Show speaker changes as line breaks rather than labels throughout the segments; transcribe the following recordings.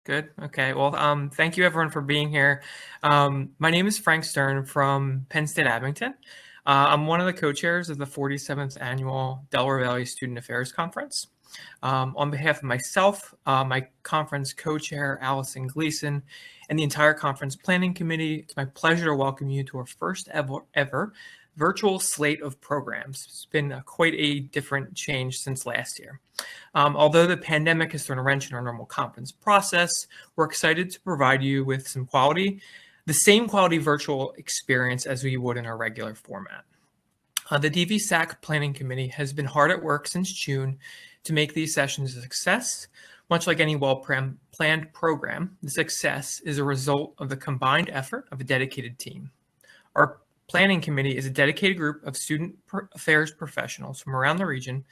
Good. Okay. Well, thank you everyone for being here. My name is Frank Stern from Penn State Abington. I'm one of the co-chairs of the 47th Annual Delaware Valley Student Affairs Conference. On behalf of myself, my conference co-chair, Allison Gleason, and the entire conference planning committee, it's my pleasure to welcome you to our first ever virtual slate of programs. It's been quite a different change since last year. Although the pandemic has thrown a wrench in our normal conference process, we're excited to provide you with the same quality virtual experience as we would in our regular format. The DVSAC Planning Committee has been hard at work since June to make these sessions a success. Much like any well-planned program, the success is a result of the combined effort of a dedicated team. Our planning committee is a dedicated group of student affairs professionals from around the region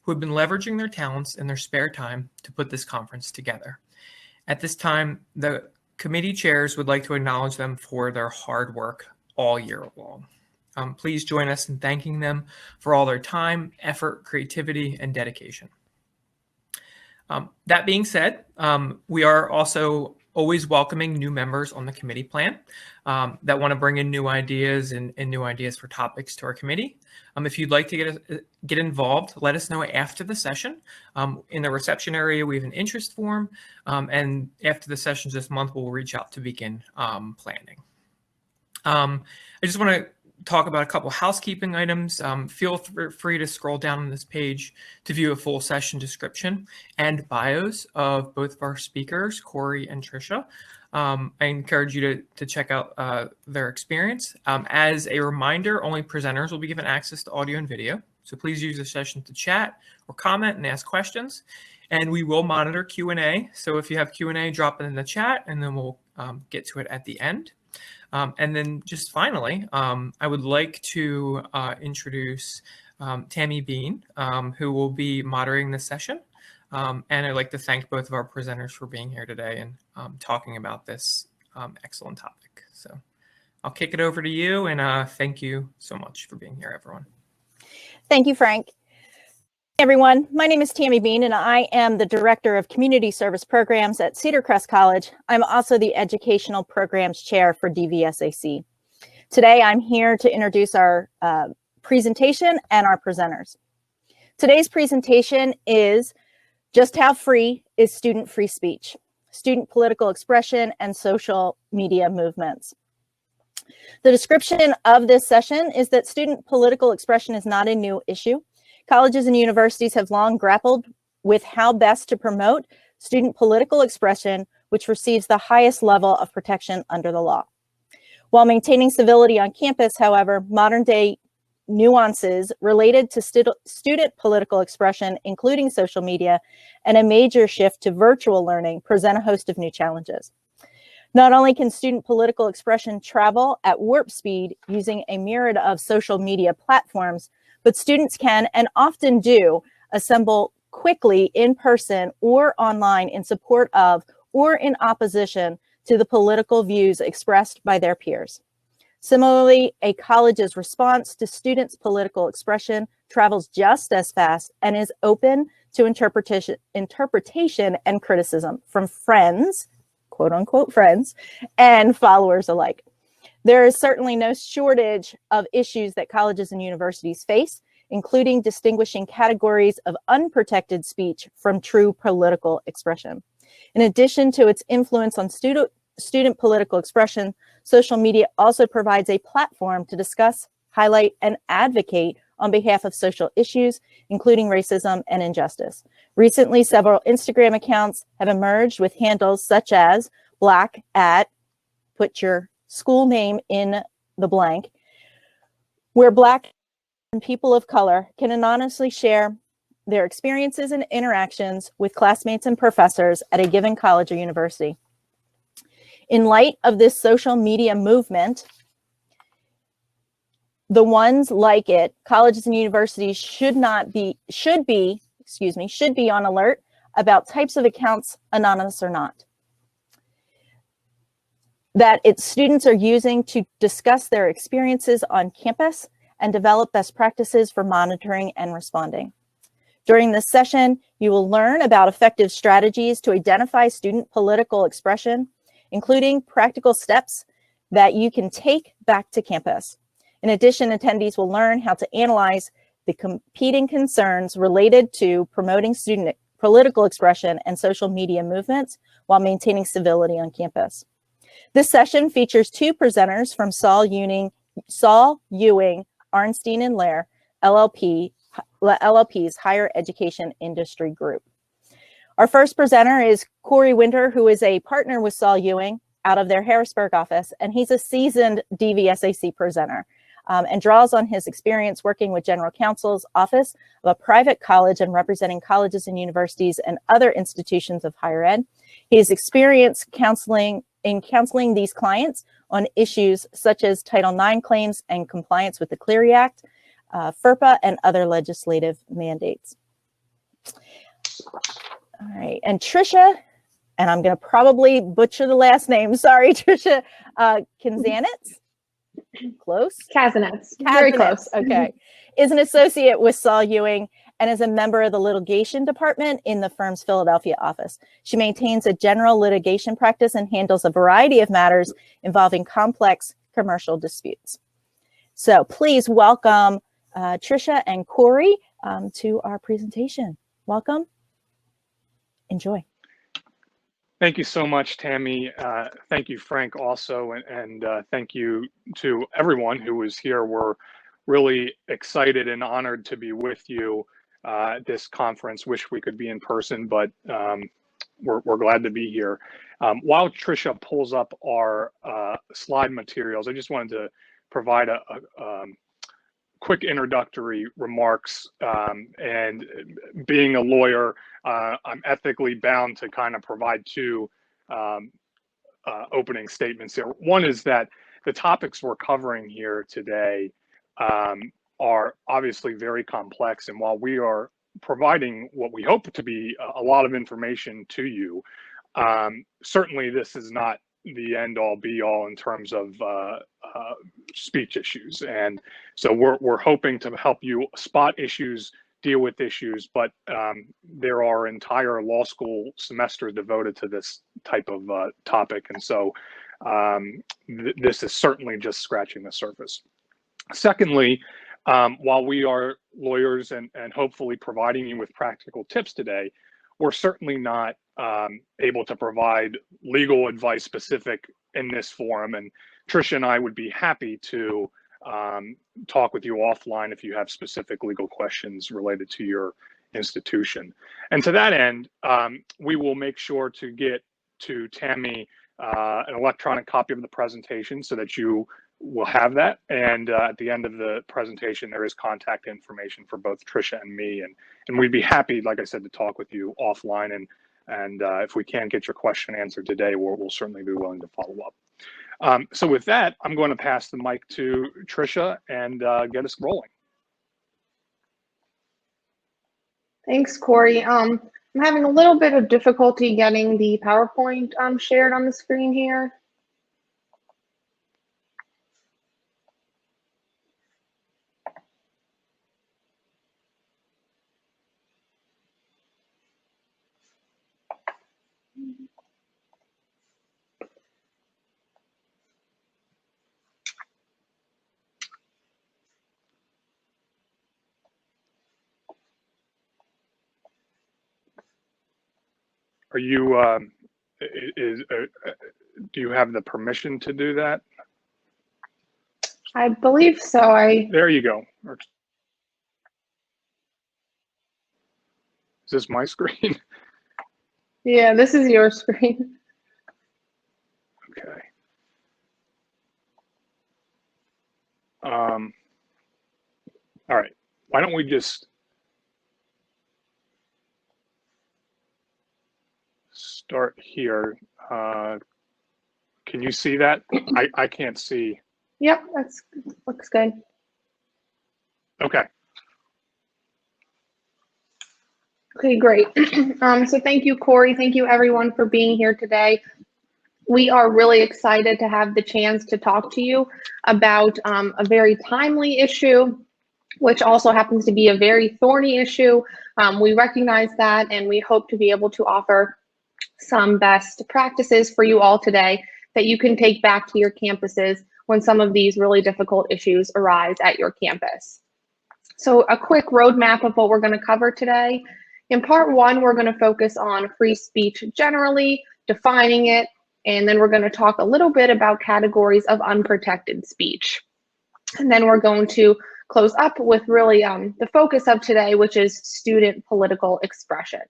who have been leveraging their talents in their spare time to put this conference together. At this time, the committee chairs would like to acknowledge them for their hard work all year long. Please join us in thanking them for all their time, effort, creativity, and dedication. That being said, we are also always welcoming new members on the committee plan that want to bring in new ideas and new ideas for topics to our committee. If you'd like to get involved, let us know after the session. In the reception area, we have an interest form, and after the sessions this month, we'll reach out to begin planning. I just want to talk about a couple housekeeping items. Feel free to scroll down on this page to view a full session description and bios of both of our speakers, Cory and Tricia. I encourage you to check out their experience. As a reminder, only presenters will be given access to audio and video. So please use the session to chat or comment and ask questions. And we will monitor Q&A. So if you have Q&A, drop it in the chat and then we'll get to it at the end. And then just finally, I would like to introduce Tammy Bean, who will be moderating this session. And I'd like to thank both of our presenters for being here today and talking about this excellent topic. So I'll kick it over to you and thank you so much for being here, everyone.
Thank you, Frank. Hey everyone, my name is Tammy Bean and I am the Director of Community Service Programs at Cedar Crest College. I'm also the Educational Programs Chair for DVSAC. Today I'm here to introduce our presentation and our presenters. Today's presentation is Just How Free is Student Free Speech? Student Political Expression and Social Media Movements. The description of this session is that student political expression is not a new issue. Colleges and universities have long grappled with how best to promote student political expression, which receives the highest level of protection under the law. While maintaining civility on campus, however, modern day nuances related to student political expression, including social media, and a major shift to virtual learning present a host of new challenges. Not only can student political expression travel at warp speed using a myriad of social media platforms, but students can, and often do, assemble quickly in person or online in support of or in opposition to the political views expressed by their peers. Similarly, a college's response to students' political expression travels just as fast and is open to interpretation and criticism from friends, quote unquote friends, and followers alike. There is certainly no shortage of issues that colleges and universities face, including distinguishing categories of unprotected speech from true political expression. In addition to its influence on student political expression, social media also provides a platform to discuss, highlight, and advocate on behalf of social issues, including racism and injustice. Recently, several Instagram accounts have emerged with handles such as Black at, put your school name in the blank, where Black and people of color can anonymously share their experiences and interactions with classmates and professors at a given college or university. In light of this social media movement, the ones like it, colleges and universities should be on alert about types of accounts, anonymous or not, that its students are using to discuss their experiences on campus and develop best practices for monitoring and responding. During this session, you will learn about effective strategies to identify student political expression, including practical steps that you can take back to campus. In addition, attendees will learn how to analyze the competing concerns related to promoting student political expression and social media movements while maintaining civility on campus. This session features two presenters from Saul, Ewing, Arnstein, and Lehr, LLP's Higher Education Industry Group. Our first presenter is Cory, who is a partner with Saul Ewing out of their Harrisburg office, and he's a seasoned DVSAC presenter and draws on his experience working with General Counsel's office of a private college and representing colleges and universities and other institutions of higher ed. He has experience counseling these clients on issues such as Title IX claims and compliance with the Clery Act, FERPA, and other legislative mandates. All right, and Tricia, and I'm going to probably butcher the last name. Sorry, Tricia. Kazinetz? Close?
Kazinetz. Very close.
Okay. Is an associate with Saul Ewing and is a member of the litigation department in the firm's Philadelphia office. She maintains a general litigation practice and handles a variety of matters involving complex commercial disputes. So please welcome Tricia and Cory to our presentation. Welcome. Enjoy.
Thank you so much, Tammy. Thank you, Frank, also, and thank you to everyone who was here. We're really excited and honored to be with you at this conference. Wish we could be in person, but we're glad to be here. While Tricia pulls up our slide materials, I just wanted to provide a quick introductory remarks. And being a lawyer, I'm ethically bound to kind of provide two opening statements here. One is that the topics we're covering here today are obviously very complex, and while we are providing what we hope to be a lot of information to you, certainly this is not the end all be all in terms of speech issues. And so we're hoping to help you spot issues, deal with issues, but there are entire law school semesters devoted to this type of topic. And so this is certainly just scratching the surface. Secondly, while we are lawyers and hopefully providing you with practical tips today, we're certainly not able to provide legal advice specific in this forum. And Tricia and I would be happy to talk with you offline if you have specific legal questions related to your institution. And to that end, we will make sure to get to Tammy an electronic copy of the presentation so that you will have that. And at the end of the presentation, there is contact information for both Tricia and me. And we'd be happy, like I said, to talk with you offline. And if we can't get your question answered today, we'll certainly be willing to follow up. So with that, I'm going to pass the mic to Tricia and get us rolling.
Thanks, Cory. I'm having a little bit of difficulty getting the PowerPoint shared on the screen here.
Are you, do you have the permission to do that?
I believe so.
There you go. Is this my screen?
Yeah, this is your screen.
Okay. All right. Why don't we just start here? Can you see that? I can't see.
Yep, looks good.
Okay.
Okay, great. So thank you, Cory. Thank you, everyone, for being here today. We are really excited to have the chance to talk to you about a very timely issue which also happens to be a very thorny issue. We recognize that, and we hope to be able to offer some best practices for you all today that you can take back to your campuses when some of these really difficult issues arise at your campus. So a quick roadmap of what we're going to cover today. In part one, we're going to focus on free speech generally, defining it, and then we're going to talk a little bit about categories of unprotected speech. And then we're going to close up with really the focus of today, which is student political expression.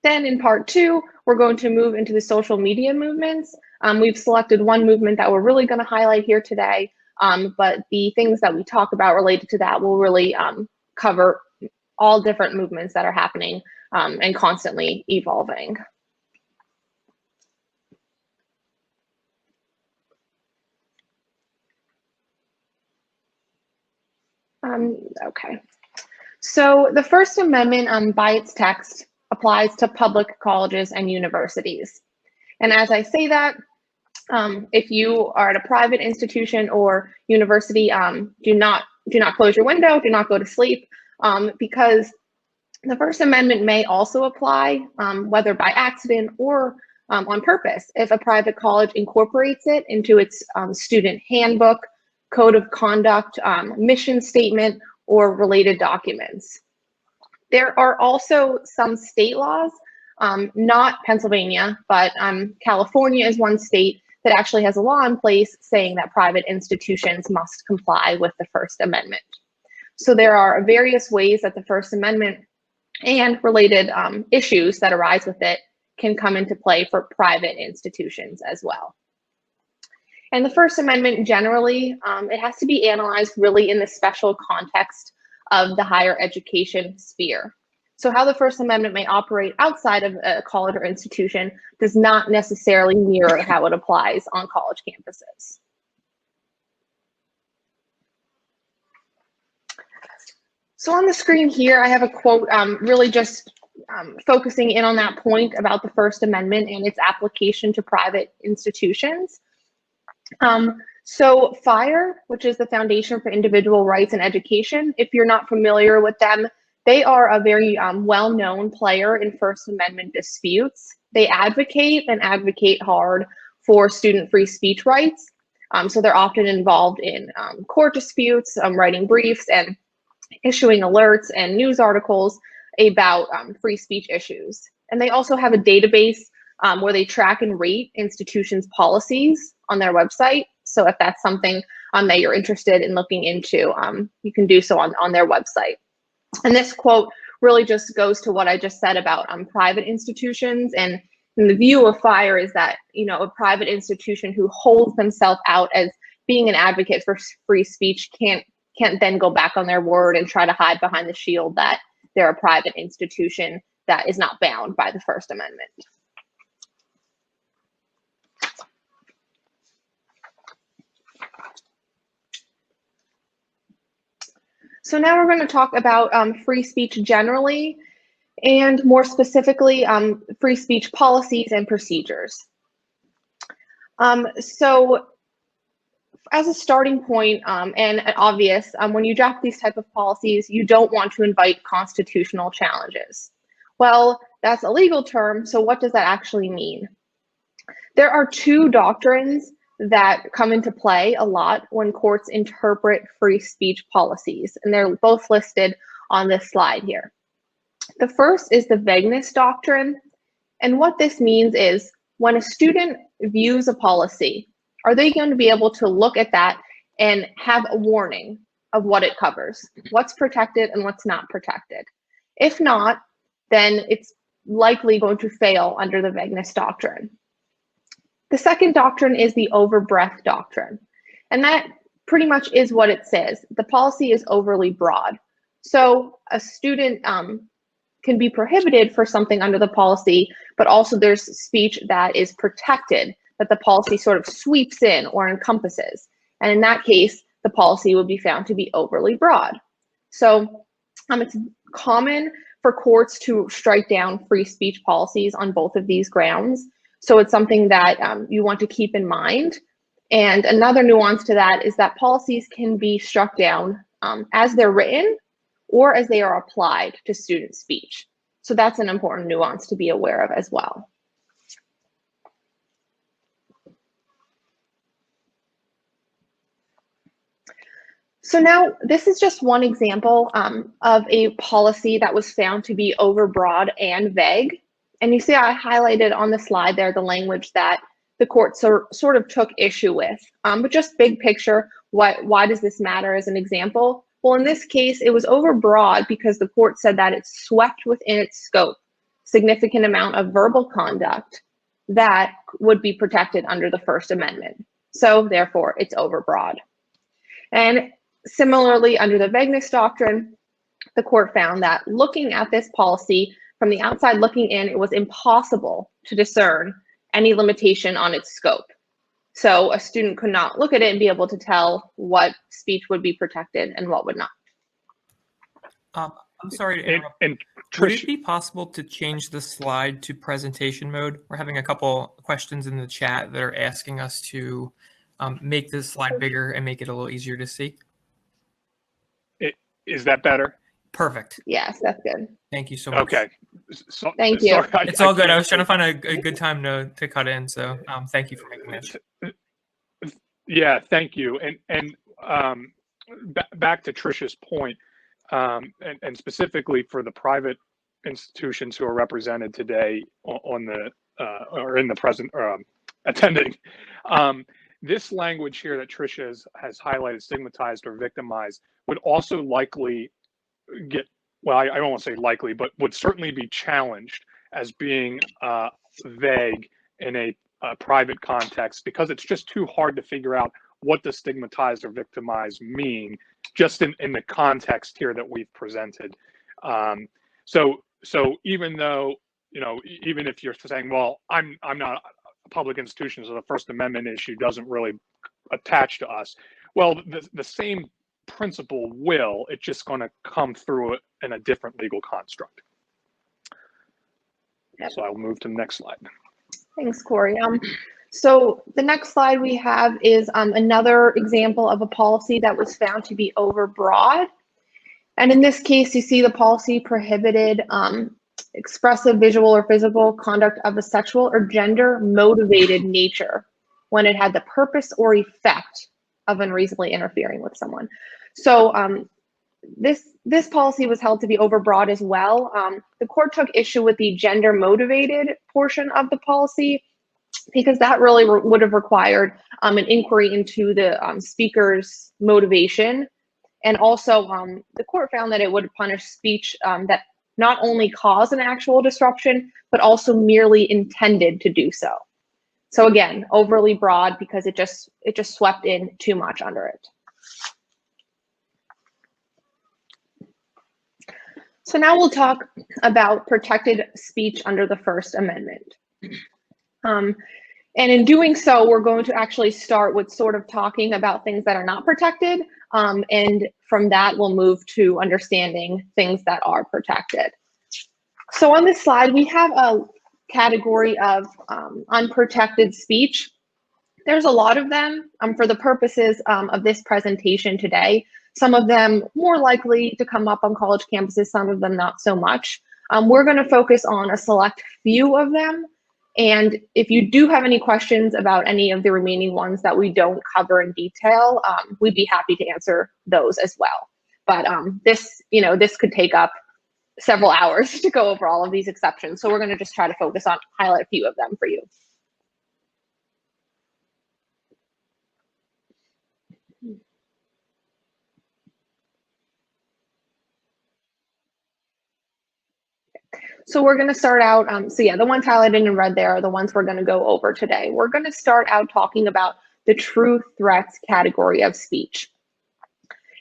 Then in part two, we're going to move into the social media movements. We've selected one movement that we're really going to highlight here today, but the things that we talk about related to that will really cover all different movements that are happening and constantly evolving. Okay, so the First Amendment by its text applies to public colleges and universities. And as I say that, if you are at a private institution or university, do not close your window, do not go to sleep, because the First Amendment may also apply, whether by accident or on purpose, if a private college incorporates it into its student handbook, code of conduct, mission statement, or related documents. There are also some state laws, not Pennsylvania, but California is one state that actually has a law in place saying that private institutions must comply with the First Amendment. So there are various ways that the First Amendment and related issues that arise with it can come into play for private institutions as well. And the First Amendment generally, it has to be analyzed really in the special context of the higher education sphere. So how the First Amendment may operate outside of a college or institution does not necessarily mirror how it applies on college campuses. So on the screen here, I have a quote really just focusing in on that point about the First Amendment and its application to private institutions. So FIRE, which is the Foundation for Individual Rights and Education, if you're not familiar with them, they are a very well-known player in First Amendment disputes. They advocate and advocate hard for student free speech rights. So they're often involved in court disputes, writing briefs, and issuing alerts and news articles about free speech issues. And they also have a database where they track and rate institutions' policies on their website. So if that's something that you're interested in looking into, you can do so on their website. And this quote really just goes to what I just said about private institutions. And the view of FIRE is that, you know, a private institution who holds themselves out as being an advocate for free speech can't then go back on their word and try to hide behind the shield that they're a private institution that is not bound by the First Amendment. So now we're going to talk about free speech generally, and more specifically, free speech policies and procedures. So as a starting point, and obvious, when you draft these type of policies, you don't want to invite constitutional challenges. Well, that's a legal term, so what does that actually mean? There are two doctrines that come into play a lot when courts interpret free speech policies, and they're both listed on this slide here. The first is the vagueness doctrine, and what this means is when a student views a policy, are they going to be able to look at that and have a warning of what it covers, what's protected and what's not protected? If not, then it's likely going to fail under the vagueness doctrine. The second doctrine is the overbreadth doctrine, and that pretty much is what it says. The policy is overly broad. So a student can be prohibited for something under the policy, but also there's speech that is protected, that the policy sort of sweeps in or encompasses. And in that case, the policy would be found to be overly broad. So it's common for courts to strike down free speech policies on both of these grounds. So it's something that you want to keep in mind. And another nuance to that is that policies can be struck down as they're written or as they are applied to student speech. So that's an important nuance to be aware of as well. So now this is just one example of a policy that was found to be overbroad and vague. And you see I highlighted on the slide there the language that the court sort of took issue with. But just big picture, why does this matter as an example? Well, in this case, it was overbroad because the court said that it swept within its scope significant amount of verbal conduct that would be protected under the First Amendment. So therefore, it's overbroad. And similarly, under the vagueness doctrine, the court found that looking at this policy from the outside looking in, it was impossible to discern any limitation on its scope. So a student could not look at it and be able to tell what speech would be protected and what would not.
I'm sorry to interrupt.
And
Would
Tricia,
it be possible to change the slide to presentation mode? We're having a couple questions in the chat that are asking us to make this slide bigger and make it a little easier to see.
is that better?
Perfect.
Yes, that's good.
Thank you so much.
Okay. So,
Thank you.
sorry,
It's all good. I
can't
was trying to
see.
find a good time to cut in. So thank you for making that.
Yeah, thank you. And back to Tricia's point, and specifically for the private institutions who are represented today on the or in the present attending, this language here that Tricia has highlighted, stigmatized or victimized, would also likely get, well, I don't want to say likely, but would certainly be challenged as being vague in a private context, because it's just too hard to figure out what does stigmatized or victimized mean just in the context here that we've presented. So even though, you know, even if you're saying, well, I'm not a public institution, so the First Amendment issue doesn't really attach to us. Well, the same principle will, it's just going to come through in a different legal construct.
Yep.
So I'll move to the next slide.
Thanks, Cory. So the next slide we have is another example of a policy that was found to be overbroad. And in this case, you see the policy prohibited expressive, visual, or physical conduct of a sexual or gender motivated nature when it had the purpose or effect of unreasonably interfering with someone. So this policy was held to be overbroad as well. The court took issue with the gender motivated portion of the policy because that really would have required an inquiry into the speaker's motivation. And also the court found that it would punish speech that not only caused an actual disruption, but also merely intended to do so. So again, overly broad because it just swept in too much under it. So now we'll talk about protected speech under the First Amendment. And in doing so, we're going to actually start with sort of talking about things that are not protected. And from that, we'll move to understanding things that are protected. So on this slide, we have a category of unprotected speech. There's a lot of them for the purposes of this presentation today. Some of them more likely to come up on college campuses, some of them not so much. We're going to focus on a select few of them. And if you do have any questions about any of the remaining ones that we don't cover in detail, we'd be happy to answer those as well. But this could take up several hours to go over all of these exceptions. So we're going to just try to focus on highlight a few of them for you. So we're going to start out, the ones highlighted in red there are the ones we're going to go over today. We're going to start out talking about the true threats category of speech.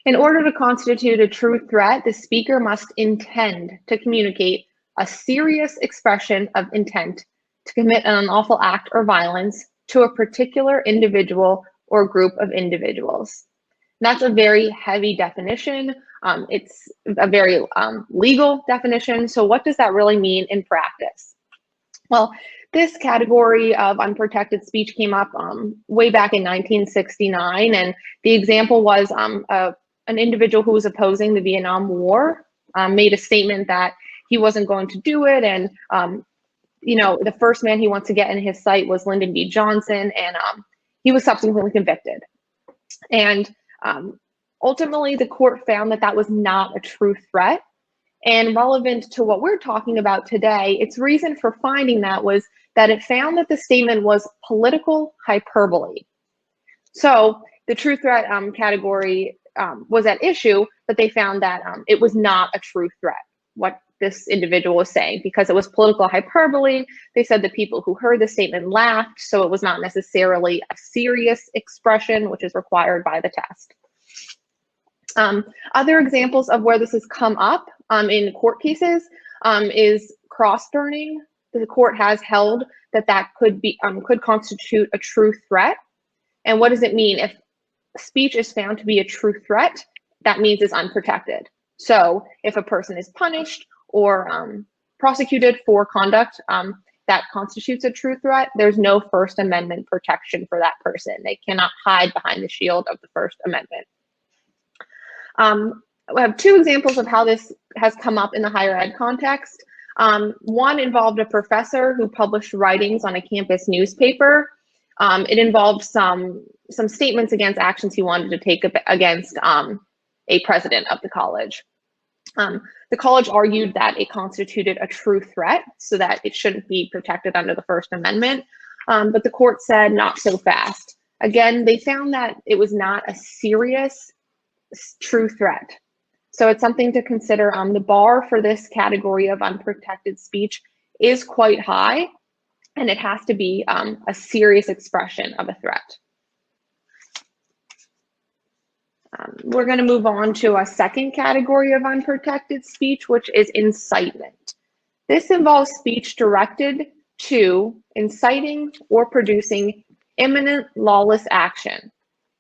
In order to constitute a true threat, the speaker must intend to communicate a serious expression of intent to commit an unlawful act or violence to a particular individual or group of individuals. That's a very heavy definition. It's a very legal definition. So what does that really mean in practice? Well, this category of unprotected speech came up way back in 1969. And the example was a an individual who was opposing the Vietnam War made a statement that he wasn't going to do it, and the first man he wants to get in his sight was Lyndon B. Johnson, and he was subsequently convicted. And ultimately, the court found that that was not a true threat. And relevant to what we're talking about today, its reason for finding that was that it found that the statement was political hyperbole. So the true threat category was at issue, but they found that it was not a true threat, what this individual was saying, because it was political hyperbole. They said the people who heard the statement laughed, so it was not necessarily a serious expression, which is required by the test. Other examples of where this has come up in court cases is cross-burning. The court has held that that could constitute a true threat. And what does it mean? If speech is found to be a true threat, that means it's unprotected. So if a person is punished or prosecuted for conduct that constitutes a true threat, there's no First Amendment protection for that person. They cannot hide behind the shield of the First Amendment. We have two examples of how this has come up in the higher ed context. One involved a professor who published writings on a campus newspaper. It involved some statements against actions he wanted to take against a president of the college. The college argued that it constituted a true threat, so that it shouldn't be protected under the First Amendment. But the court said not so fast. Again, they found that it was not a serious true threat. So it's something to consider. The bar for this category of unprotected speech is quite high, and it has to be a serious expression of a threat. We're going to move on to a second category of unprotected speech, which is incitement. This involves speech directed to inciting or producing imminent lawless action.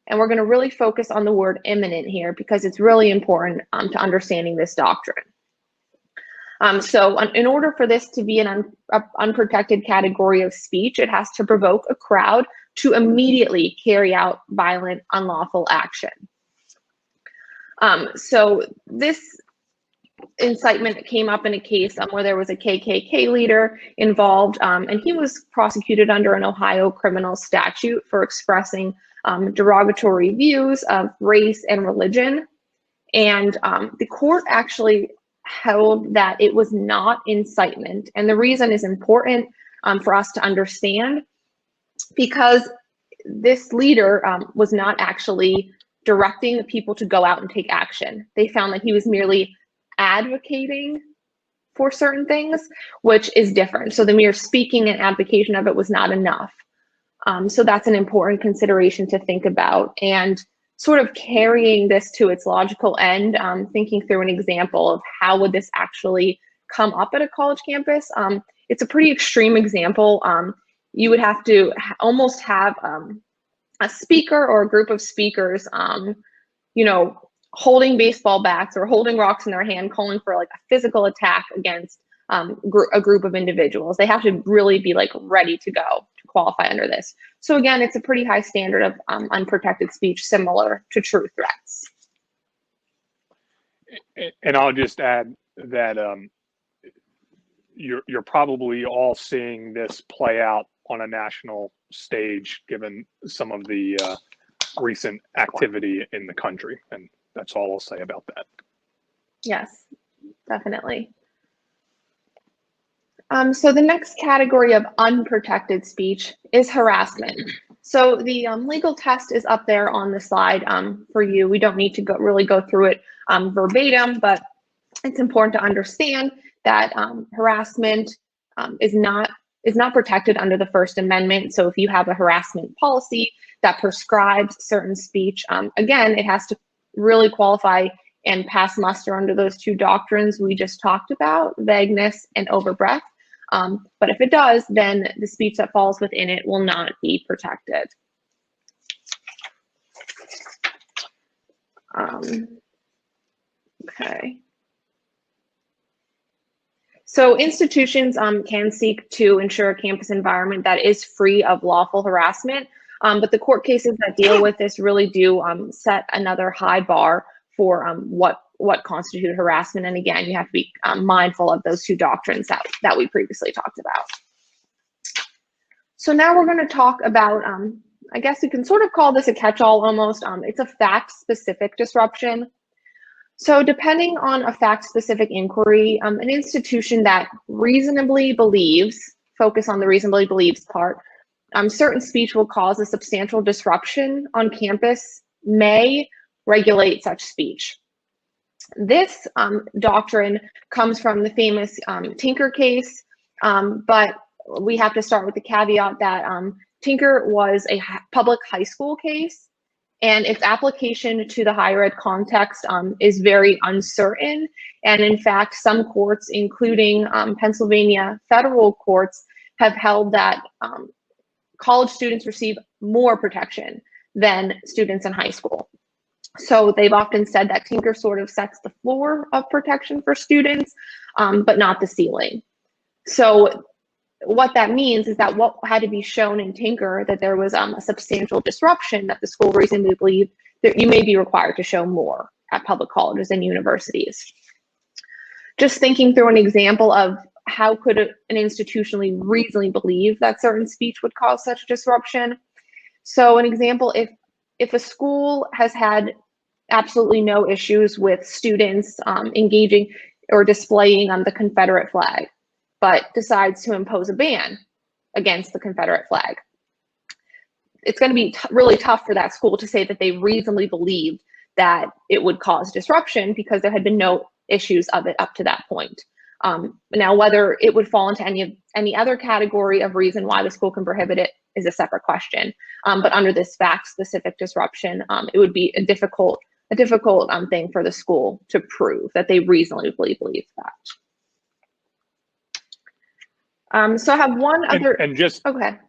And we're going to really focus on the word imminent here because it's really important to understanding this doctrine. So in order for this to be an unprotected category of speech, it has to provoke a crowd to immediately carry out violent, unlawful action. So this incitement came up in a case where there was a KKK leader involved, and he was prosecuted under an Ohio criminal statute for expressing derogatory views of race and religion. And the court actually held that it was not incitement. And the reason is important for us to understand, because this leader was not actually directing the people to go out and take action. They found that he was merely advocating for certain things, which is different. So the mere speaking and advocation of it was not enough. So that's an important consideration to think about. And sort of carrying this to its logical end, thinking through an example of how would this actually come up at a college campus. It's a pretty extreme example. You would have to almost have a speaker or a group of speakers, holding baseball bats or holding rocks in their hand, calling for like a physical attack against a group of individuals. They have to really be like ready to go to qualify under this. So again, it's a pretty high standard of unprotected speech, similar to true threats.
And I'll just add that you're probably all seeing this play out on a national stage, given some of the recent activity in the country. And that's all I'll say about that. Yes,
definitely. So the next category of unprotected speech is harassment. So the legal test is up there on the slide for you. We don't need to really go through it verbatim, but it's important to understand that harassment is not protected under the First Amendment. So if you have a harassment policy that prescribes certain speech, again, it has to really qualify and pass muster under those two doctrines we just talked about, vagueness and overbreadth. But if it does, then the speech that falls within it will not be protected. Okay. So institutions can seek to ensure a campus environment that is free of lawful harassment, but the court cases that deal with this really do set another high bar for what constituted harassment. And again, you have to be mindful of those two doctrines that we previously talked about. So now we're going to talk about, I guess you can sort of call this a catch-all almost. It's a fact-specific disruption. So depending on a fact-specific inquiry, an institution that reasonably believes, focus on the reasonably believes part, certain speech will cause a substantial disruption on campus may regulate such speech. This doctrine comes from the famous Tinker case, but we have to start with the caveat that Tinker was a public high school case, and its application to the higher ed context is very uncertain. And in fact, some courts, including Pennsylvania federal courts, have held that college students receive more protection than students in high school. So they've often said that Tinker sort of sets the floor of protection for students, but not the ceiling. So what that means is that what had to be shown in Tinker, that there was a substantial disruption that the school reasonably believed, that you may be required to show more at public colleges and universities. Just thinking through an example of how could an institutionally reasonably believe that certain speech would cause such disruption. So an example, if a school has had absolutely no issues with students engaging or displaying the Confederate flag, but decides to impose a ban against the Confederate flag, it's going to be really tough for that school to say that they reasonably believed that it would cause disruption because there had been no issues of it up to that point. Now, whether it would fall into any other category of reason why the school can prohibit it is a separate question. But under this fact-specific disruption, it would be a difficult thing for the school to prove that they reasonably believe that. So I have one other.
And just
okay.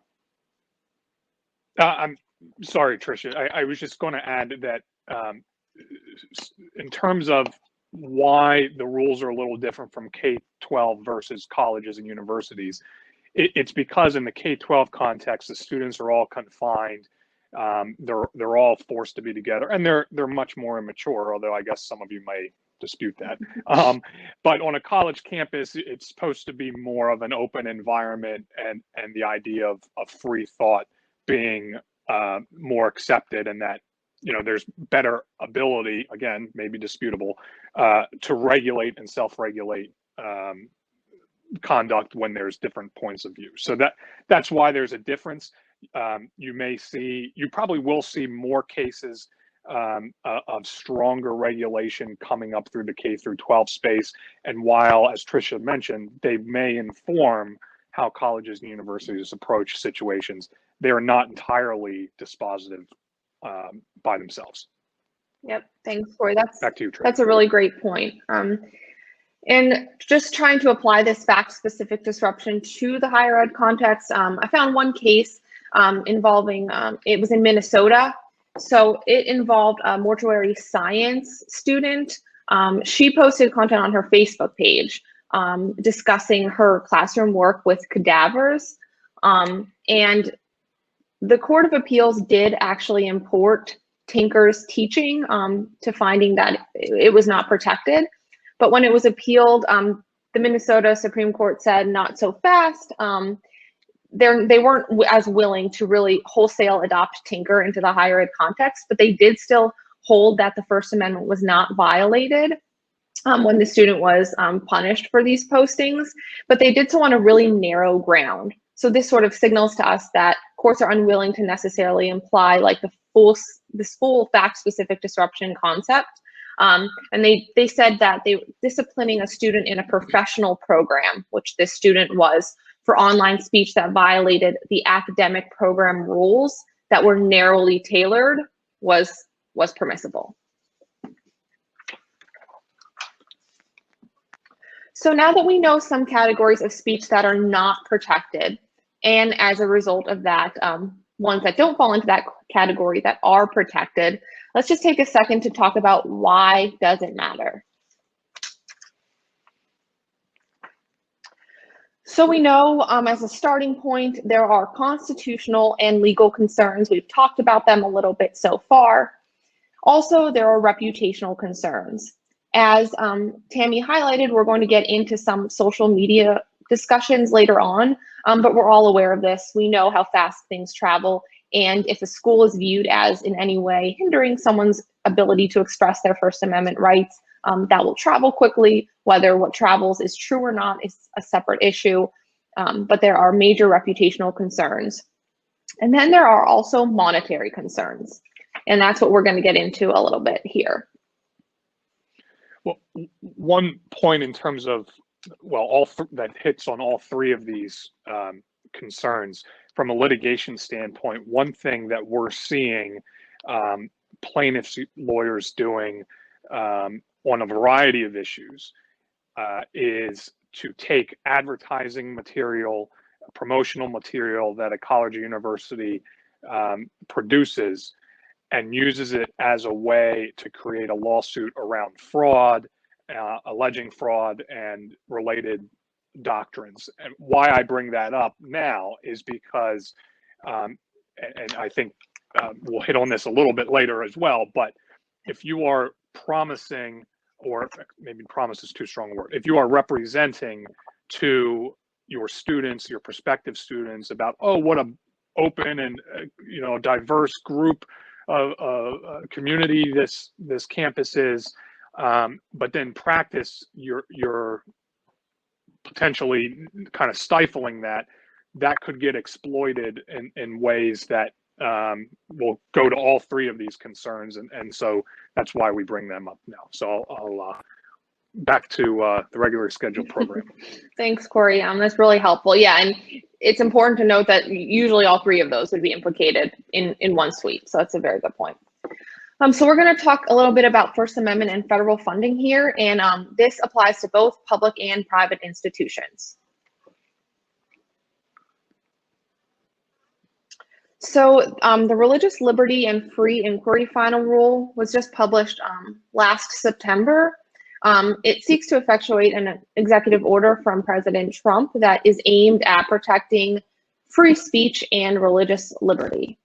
I'm sorry, Tricia. I was just going to add that in terms of why the rules are a little different from K-12 versus colleges and universities, it's because in the K-12 context, the students are all confined. They're all forced to be together, and they're much more immature. Although I guess some of you may dispute that. But on a college campus, it's supposed to be more of an open environment, and the idea of free thought being more accepted, and that there's better ability, again, maybe disputable, to regulate and self-regulate conduct when there's different points of view. So that's why there's a difference. You probably will see more cases of stronger regulation coming up through the K through 12 space. And while, as Tricia mentioned, they may inform how colleges and universities approach situations, they are not entirely dispositive by themselves.
Yep, thanks, Cory.
Back to you, Tricia.
That's a really great point. And just trying to apply this fact-specific disruption to the higher ed context, I found one case involving, it was in Minnesota. So it involved a mortuary science student. She posted content on her Facebook page discussing her classroom work with cadavers. And the Court of Appeals did actually import Tinker's teaching to finding that it was not protected. But when it was appealed, the Minnesota Supreme Court said not so fast. They weren't as willing to really wholesale adopt Tinker into the higher ed context, but they did still hold that the First Amendment was not violated when the student was punished for these postings. But they did so on a really narrow ground. So this sort of signals to us that courts are unwilling to necessarily imply like this full fact-specific disruption concept. And they said that they were disciplining a student in a professional program, which this student was, for online speech that violated the academic program rules that were narrowly tailored was permissible. So now that we know some categories of speech that are not protected, and as a result of that, ones that don't fall into that category that are protected, let's just take a second to talk about why does it matter. So we know as a starting point, there are constitutional and legal concerns. We've talked about them a little bit so far. Also, there are reputational concerns. As Tammy highlighted, we're going to get into some social media discussions later on, but we're all aware of this. We know how fast things travel, and if a school is viewed as in any way hindering someone's ability to express their First Amendment rights, that will travel quickly. Whether what travels is true or not is a separate issue, but there are major reputational concerns. And then there are also monetary concerns, and that's what we're going to get into a little bit here.
Well, one point in terms of, well, that hits on all three of these concerns from a litigation standpoint. One thing that we're seeing plaintiffs' lawyers doing on a variety of issues is to take advertising material, promotional material that a college or university produces and uses it as a way to create a lawsuit around fraud, alleging fraud and related doctrines. And why I bring that up now is because, and I think we'll hit on this a little bit later as well, but if you are promising, or maybe promise is too strong a word, if you are representing to your students, your prospective students about, oh, what a open and diverse group of community this campus is, but then practice you're potentially kind of stifling that could get exploited in ways that will go to all three of these concerns, and so that's why we bring them up now. So I'll back to the regular scheduled program.
Thanks, Cory. That's really helpful. Yeah, and it's important to note that usually all three of those would be implicated in one sweep. So that's a very good point. So we're going to talk a little bit about First Amendment and federal funding here, and this applies to both public and private institutions. So the Religious Liberty and Free Inquiry Final Rule was just published last September. It seeks to effectuate an executive order from President Trump that is aimed at protecting free speech and religious liberty.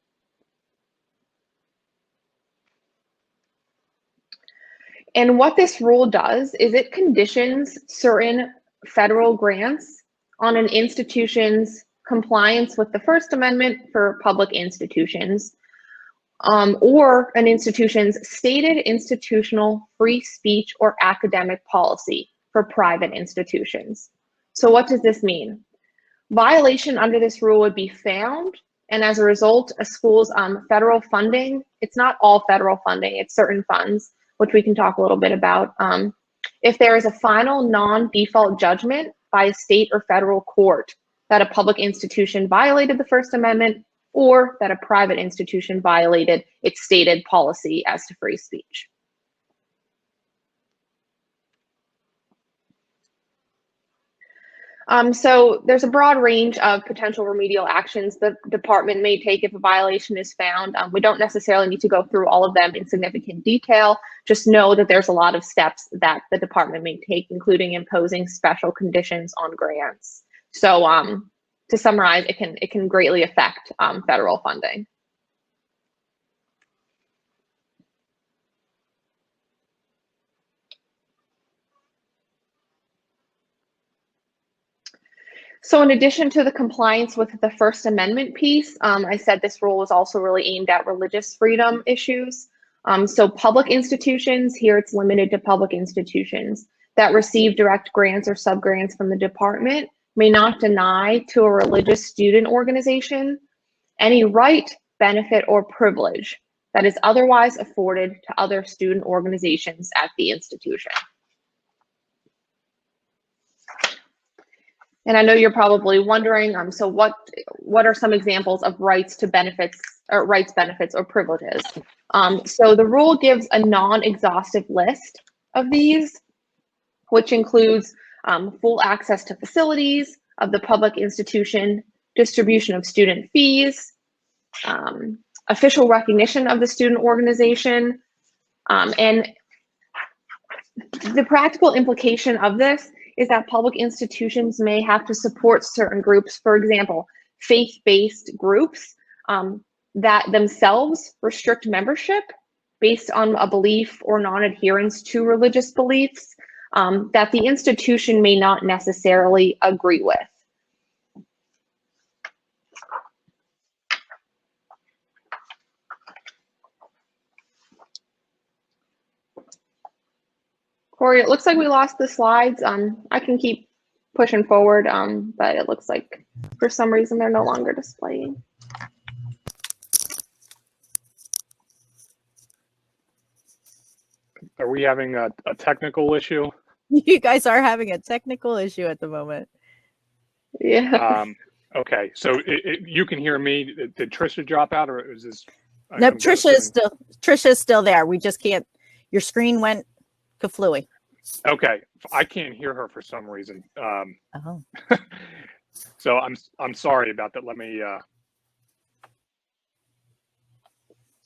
And what this rule does is it conditions certain federal grants on an institution's compliance with the First Amendment for public institutions, or an institution's stated institutional free speech or academic policy for private institutions. So what does this mean? Violation under this rule would be found, and as a result, a school's federal funding, it's not all federal funding, it's certain funds, which we can talk a little bit about. If there is a final non-default judgment by a state or federal court that a public institution violated the First Amendment, or that a private institution violated its stated policy as to free speech. So there's a broad range of potential remedial actions the department may take if a violation is found. We don't necessarily need to go through all of them in significant detail. Just know that there's a lot of steps that the department may take, including imposing special conditions on grants. So to summarize, it can greatly affect federal funding. So in addition to the compliance with the First Amendment piece, I said this rule was also really aimed at religious freedom issues. So public institutions, here it's limited to public institutions that receive direct grants or subgrants from the department, may not deny to a religious student organization any right, benefit, or privilege that is otherwise afforded to other student organizations at the institution. And I know you're probably wondering, so what are some examples of rights to benefits, or rights, benefits, or privileges? So the rule gives a non-exhaustive list of these, which includes full access to facilities of the public institution, distribution of student fees, official recognition of the student organization, and the practical implication of this is that public institutions may have to support certain groups, for example, faith-based groups that themselves restrict membership based on a belief or non-adherence to religious beliefs that the institution may not necessarily agree with. Cory, it looks like we lost the slides. I can keep pushing forward, but it looks like for some reason they're no longer displaying.
Are we having a technical issue?
You guys are having a technical issue at the moment.
Yeah.
Okay, so you can hear me. Did Tricia drop out, or is this?
Nope, Tricia is still there. We just can't. Your screen went kaflooey.
Okay, I can't hear her for some reason.
Oh.
So I'm sorry about that. Let me.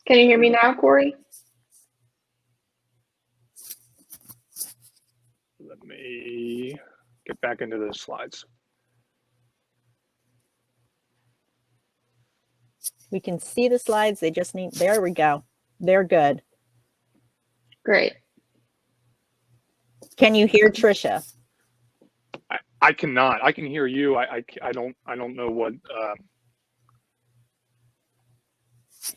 Can you hear me now, Cory?
Let me get back into the slides.
We can see the slides. They just need. There we go. They're good.
Great.
Can you hear Tricia?
I cannot. I can hear you. I don't know what.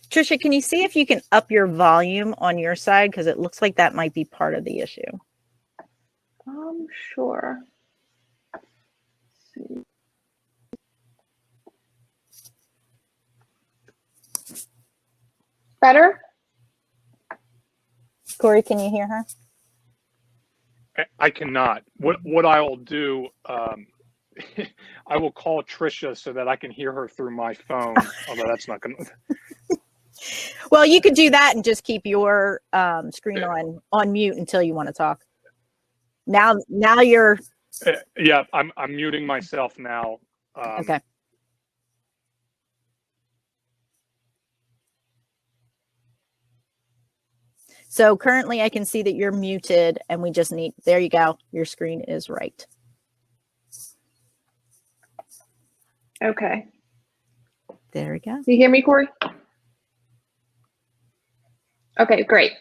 Tricia, can you see if you can up your volume on your side? Because it looks like that might be part of the issue.
Sure. Better?
Cory, can you hear her?
I cannot. What I will do, I will call Tricia so that I can hear her through my phone. Although that's not going to.
Well, you could do that and just keep your screen on mute until you want to talk. Now you're.
Yeah, I'm muting myself now.
Okay. So currently I can see that you're muted and we just need, there you go. Your screen is right.
Okay.
There we go.
You hear me, Cory? Okay, great.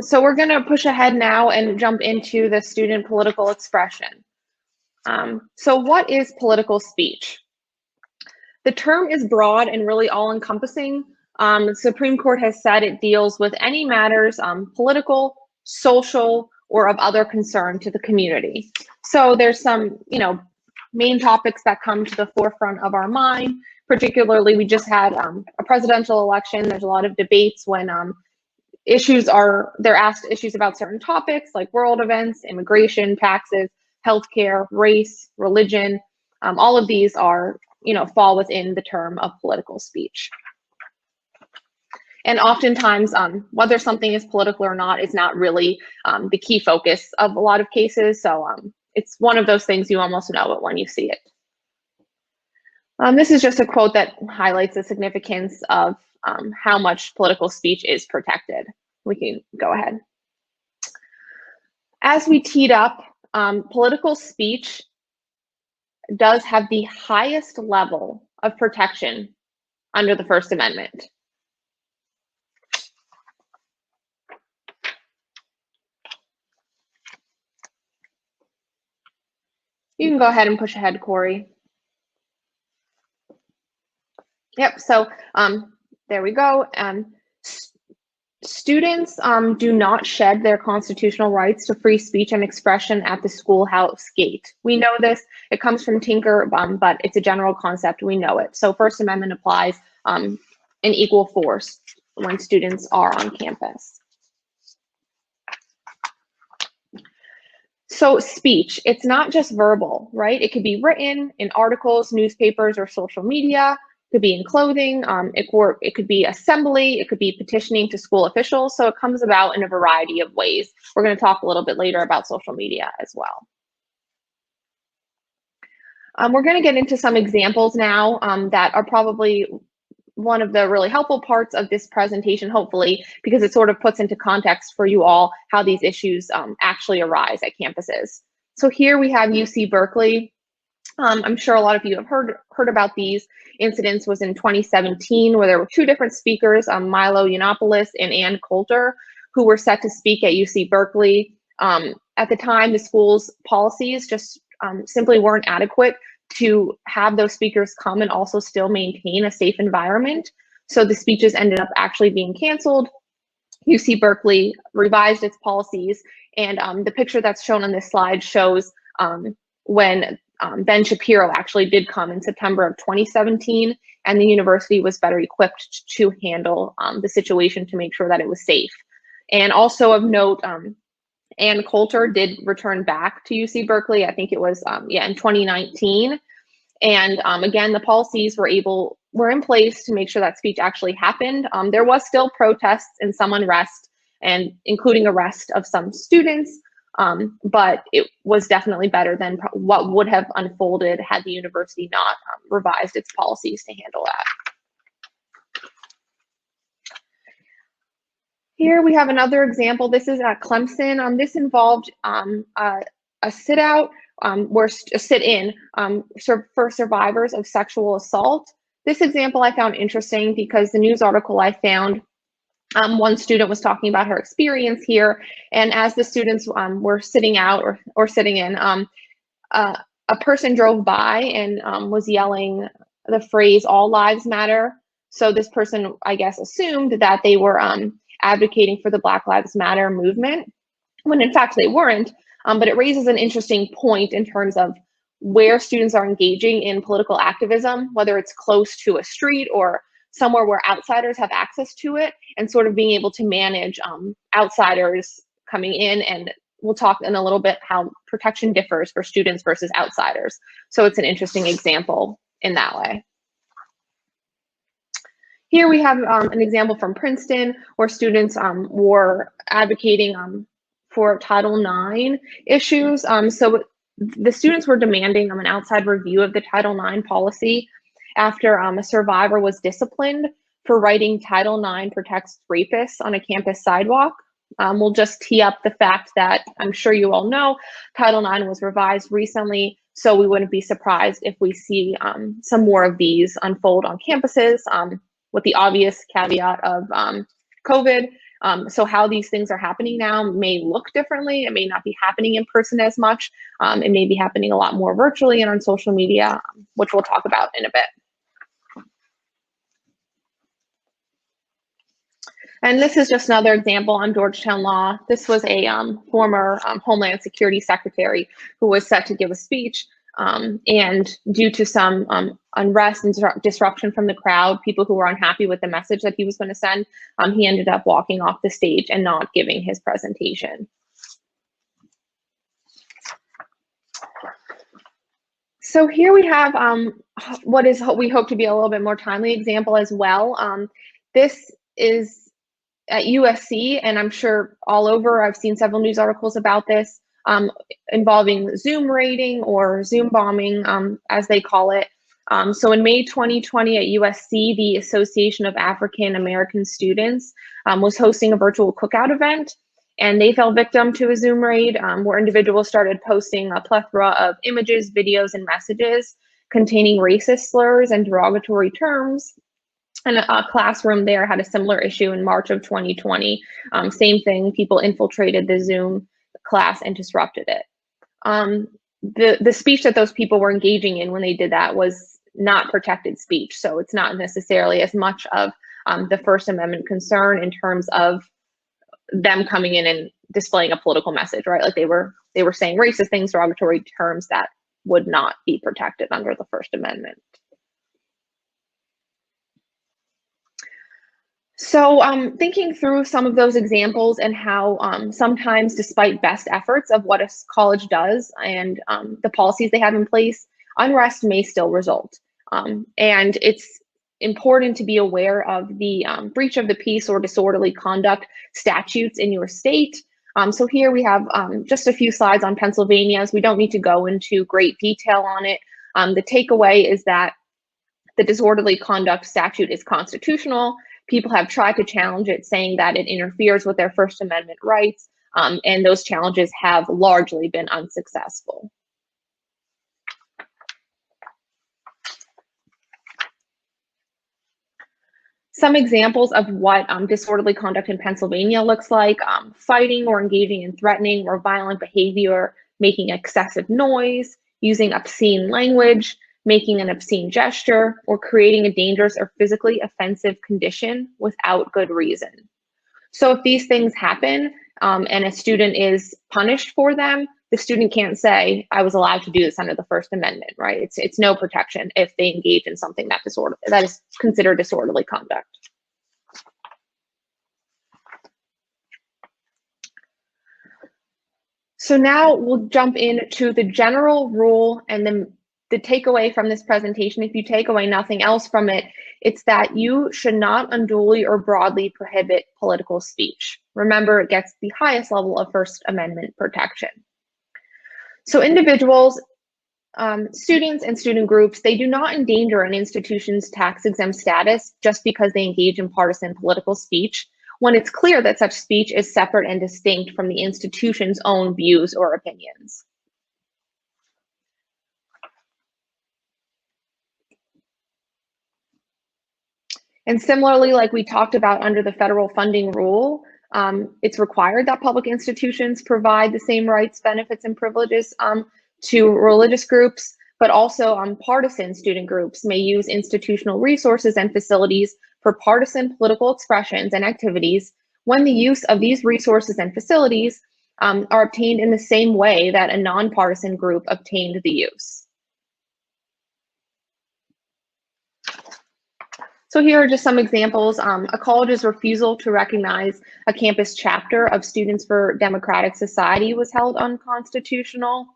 So we're going to push ahead now and jump into the student political expression. So what is political speech? The term is broad and really all-encompassing. The Supreme Court has said it deals with any matters political, social, or of other concern to the community. So there's some, main topics that come to the forefront of our mind. Particularly, we just had a presidential election. There's a lot of debates when they're asked issues about certain topics like world events, immigration, taxes, healthcare, race, religion. All of these are, fall within the term of political speech. And oftentimes, whether something is political or not is not really the key focus of a lot of cases. So it's one of those things you almost know it when you see it. This is just a quote that highlights the significance of how much political speech is protected. We can go ahead. As we teed up, political speech does have the highest level of protection under the First Amendment. You can go ahead and push ahead, Cory. Yep, so there we go. Students do not shed their constitutional rights to free speech and expression at the schoolhouse gate. We know this. It comes from Tinker, but it's a general concept. We know it. So First Amendment applies in equal force when students are on campus. So speech, it's not just verbal, right? It could be written in articles, newspapers, or social media. It could be in clothing. It could be assembly. It could be petitioning to school officials. So it comes about in a variety of ways. We're going to talk a little bit later about social media as well. We're going to get into some examples now that are probably one of the really helpful parts of this presentation, hopefully, because it sort of puts into context for you all how these issues actually arise at campuses. So here we have UC Berkeley. I'm sure a lot of you have heard about these incidents. Was in 2017, where there were two different speakers, Milo Yiannopoulos and Ann Coulter, who were set to speak at UC Berkeley. At the time, the school's policies just simply weren't adequate to have those speakers come and also still maintain a safe environment. So the speeches ended up actually being canceled. UC Berkeley revised its policies, and the picture that's shown on this slide shows when Ben Shapiro actually did come in September of 2017, and the university was better equipped to handle the situation to make sure that it was safe. And also of note, Ann Coulter did return back to UC Berkeley. I think it was in 2019. And again, the policies were in place to make sure that speech actually happened. There was still protests and some unrest, and including arrest of some students, but it was definitely better than what would have unfolded had the university not revised its policies to handle that. Here we have another example. This is at Clemson. This involved a sit-out, or a sit-in for survivors of sexual assault. This example I found interesting because the news article I found, one student was talking about her experience here, and as the students were sitting out or sitting in, a person drove by and was yelling the phrase "all lives matter." So this person, I guess, assumed that they were advocating for the Black Lives Matter movement, when in fact they weren't. But it raises an interesting point in terms of where students are engaging in political activism, whether it's close to a street or somewhere where outsiders have access to it, and sort of being able to manage outsiders coming in. And we'll talk in a little bit how protection differs for students versus outsiders. So it's an interesting example in that way. Here we have an example from Princeton where students were advocating for Title IX issues. So the students were demanding an outside review of the Title IX policy after a survivor was disciplined for writing "Title IX protects rapists" on a campus sidewalk. We'll just tee up the fact that I'm sure you all know Title IX was revised recently, so we wouldn't be surprised if we see some more of these unfold on campuses, with the obvious caveat of COVID. So how these things are happening now may look differently. It may not be happening in person as much. It may be happening a lot more virtually and on social media, which we'll talk about in a bit. And this is just another example on Georgetown Law. This was a former Homeland Security Secretary who was set to give a speech. And due to some unrest and disruption from the crowd, people who were unhappy with the message that he was going to send, he ended up walking off the stage and not giving his presentation. So here we have what we hope to be a little bit more timely example as well. This is at USC, and I'm sure all over, I've seen several news articles about this, involving Zoom raiding or Zoom bombing, as they call it. So in May 2020 at USC, the Association of African American Students was hosting a virtual cookout event, and they fell victim to a Zoom raid where individuals started posting a plethora of images, videos, and messages containing racist slurs and derogatory terms. And a classroom there had a similar issue in March of 2020. Same thing, people infiltrated the Zoom class and disrupted it. The speech that those people were engaging in when they did that was not protected speech. So it's not necessarily as much of the First Amendment concern in terms of them coming in and displaying a political message, right? Like they were saying racist things, derogatory terms that would not be protected under the First Amendment. So thinking through some of those examples and how sometimes, despite best efforts of what a college does and the policies they have in place, unrest may still result. And it's important to be aware of the breach of the peace or disorderly conduct statutes in your state. So here we have just a few slides on Pennsylvania's. We don't need to go into great detail on it. The takeaway is that the disorderly conduct statute is constitutional. People have tried to challenge it, saying that it interferes with their First Amendment rights, and those challenges have largely been unsuccessful. Some examples of what disorderly conduct in Pennsylvania looks like: fighting or engaging in threatening or violent behavior, making excessive noise, using obscene language, making an obscene gesture, or creating a dangerous or physically offensive condition without good reason. So if these things happen and a student is punished for them, the student can't say, I was allowed to do this under the First Amendment, right? It's no protection if they engage in something that is considered disorderly conduct. So now we'll jump into the general rule, and then the takeaway from this presentation, if you take away nothing else from it, it's that you should not unduly or broadly prohibit political speech. Remember, it gets the highest level of First Amendment protection. So individuals, students and student groups, they do not endanger an institution's tax-exempt status just because they engage in partisan political speech, when it's clear that such speech is separate and distinct from the institution's own views or opinions. And similarly, like we talked about under the federal funding rule, it's required that public institutions provide the same rights, benefits, and privileges to religious groups, but also partisan student groups may use institutional resources and facilities for partisan political expressions and activities when the use of these resources and facilities are obtained in the same way that a nonpartisan group obtained the use. So here are just some examples. A college's refusal to recognize a campus chapter of Students for Democratic Society was held unconstitutional,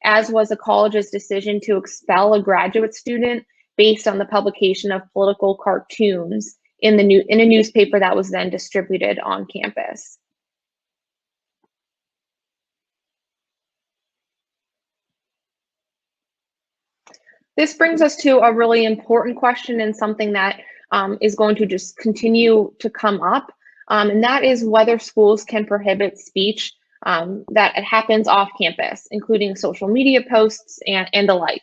as was a college's decision to expel a graduate student based on the publication of political cartoons in a newspaper that was then distributed on campus. This brings us to a really important question, and something that is going to just continue to come up, and that is whether schools can prohibit speech that happens off campus, including social media posts and the like.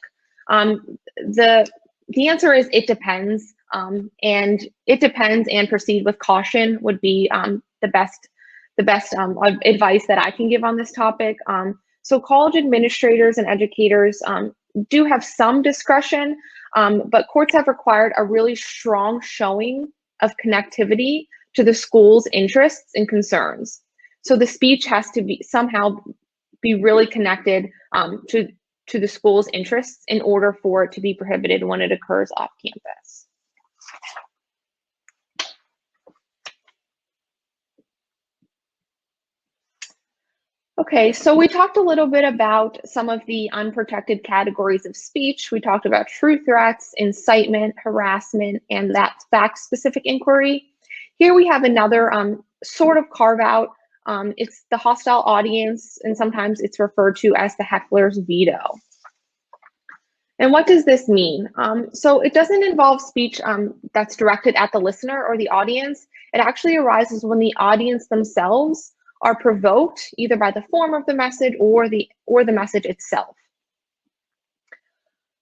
The answer is it depends, and it depends, and proceed with caution would be the best advice that I can give on this topic. So college administrators and educators do have some discretion, but courts have required a really strong showing of connectivity to the school's interests and concerns. So the speech has to be somehow be really connected to the school's interests in order for it to be prohibited when it occurs off campus. Okay, so we talked a little bit about some of the unprotected categories of speech. We talked about true threats, incitement, harassment, and that fact-specific inquiry. Here we have another sort of carve-out. It's the hostile audience, and sometimes it's referred to as the heckler's veto. And what does this mean? So it doesn't involve speech that's directed at the listener or the audience. It actually arises when the audience themselves are provoked either by the form of the message or the message itself.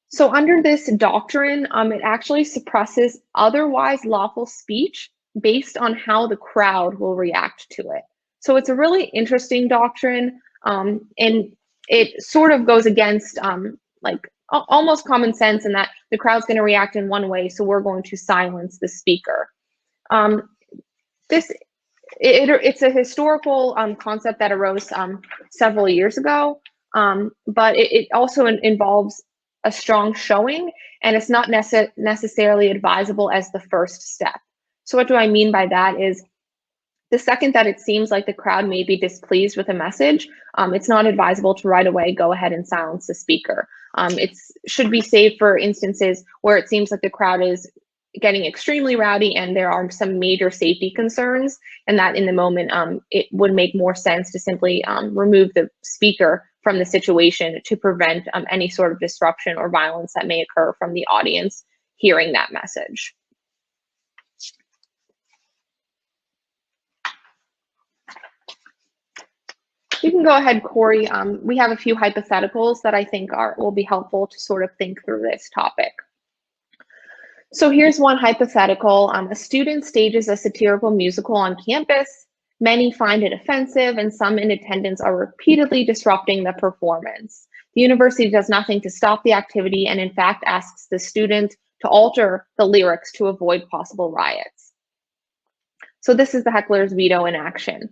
So under this doctrine, it actually suppresses otherwise lawful speech based on how the crowd will react to it. So it's a really interesting doctrine, and it sort of goes against like almost common sense, in that the crowd's going to react in one way, so we're going to silence the speaker. It's a historical concept that arose several years ago, but it also involves a strong showing, and it's not necessarily advisable as the first step. So what do I mean by that is, the second that it seems like the crowd may be displeased with a message, it's not advisable to right away go ahead and silence the speaker. It should be saved for instances where it seems like the crowd is getting extremely rowdy and there are some major safety concerns, and that in the moment it would make more sense to simply remove the speaker from the situation to prevent any sort of disruption or violence that may occur from the audience hearing that message. You can go ahead, Cory. We have a few hypotheticals that I think will be helpful to sort of think through this topic. So here's one hypothetical. A student stages a satirical musical on campus. Many find it offensive, and some in attendance are repeatedly disrupting the performance. The university does nothing to stop the activity and in fact asks the student to alter the lyrics to avoid possible riots. So this is the heckler's veto in action.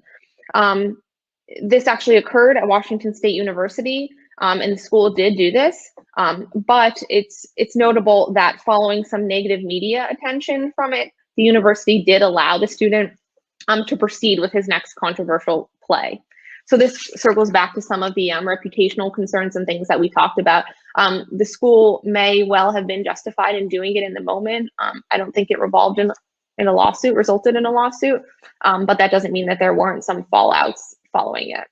This actually occurred at Washington State University, and the school did do this, but it's notable that following some negative media attention from it, the university did allow the student to proceed with his next controversial play. So this circles back to some of the reputational concerns and things that we talked about. The school may well have been justified in doing it in the moment. I don't think it resulted in a lawsuit, but that doesn't mean that there weren't some fallouts following it.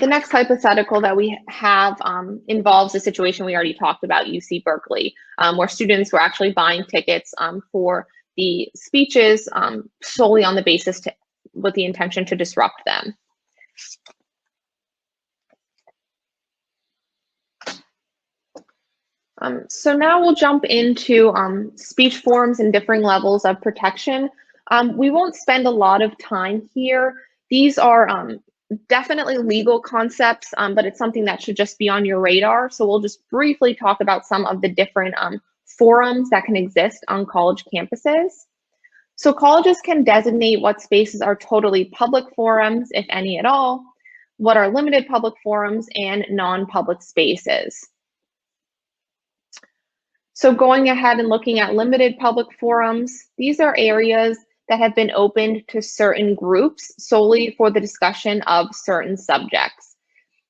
The next hypothetical that we have involves a situation we already talked about, UC Berkeley, where students were actually buying tickets for the speeches solely on the basis with the intention to disrupt them. So now we'll jump into speech forms and differing levels of protection. We won't spend a lot of time here. These are definitely legal concepts, but it's something that should just be on your radar. So we'll just briefly talk about some of the different forums that can exist on college campuses. So colleges can designate what spaces are totally public forums, if any at all, what are limited public forums, and non-public spaces. So going ahead and looking at limited public forums, these are areas that have been opened to certain groups solely for the discussion of certain subjects.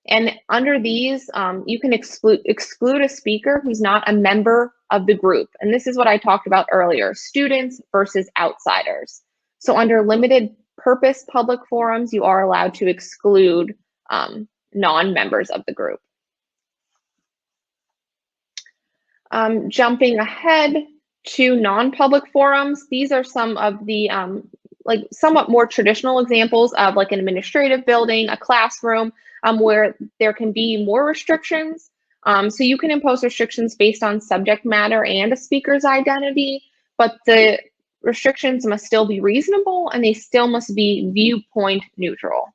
And under these, you can exclude a speaker who's not a member of the group. And this is what I talked about earlier, students versus outsiders. So under limited purpose public forums, you are allowed to exclude non-members of the group. Jumping ahead to non-public forums, these are some of the like somewhat more traditional examples of like an administrative building, a classroom, where there can be more restrictions. So you can impose restrictions based on subject matter and a speaker's identity, but the restrictions must still be reasonable and they still must be viewpoint neutral.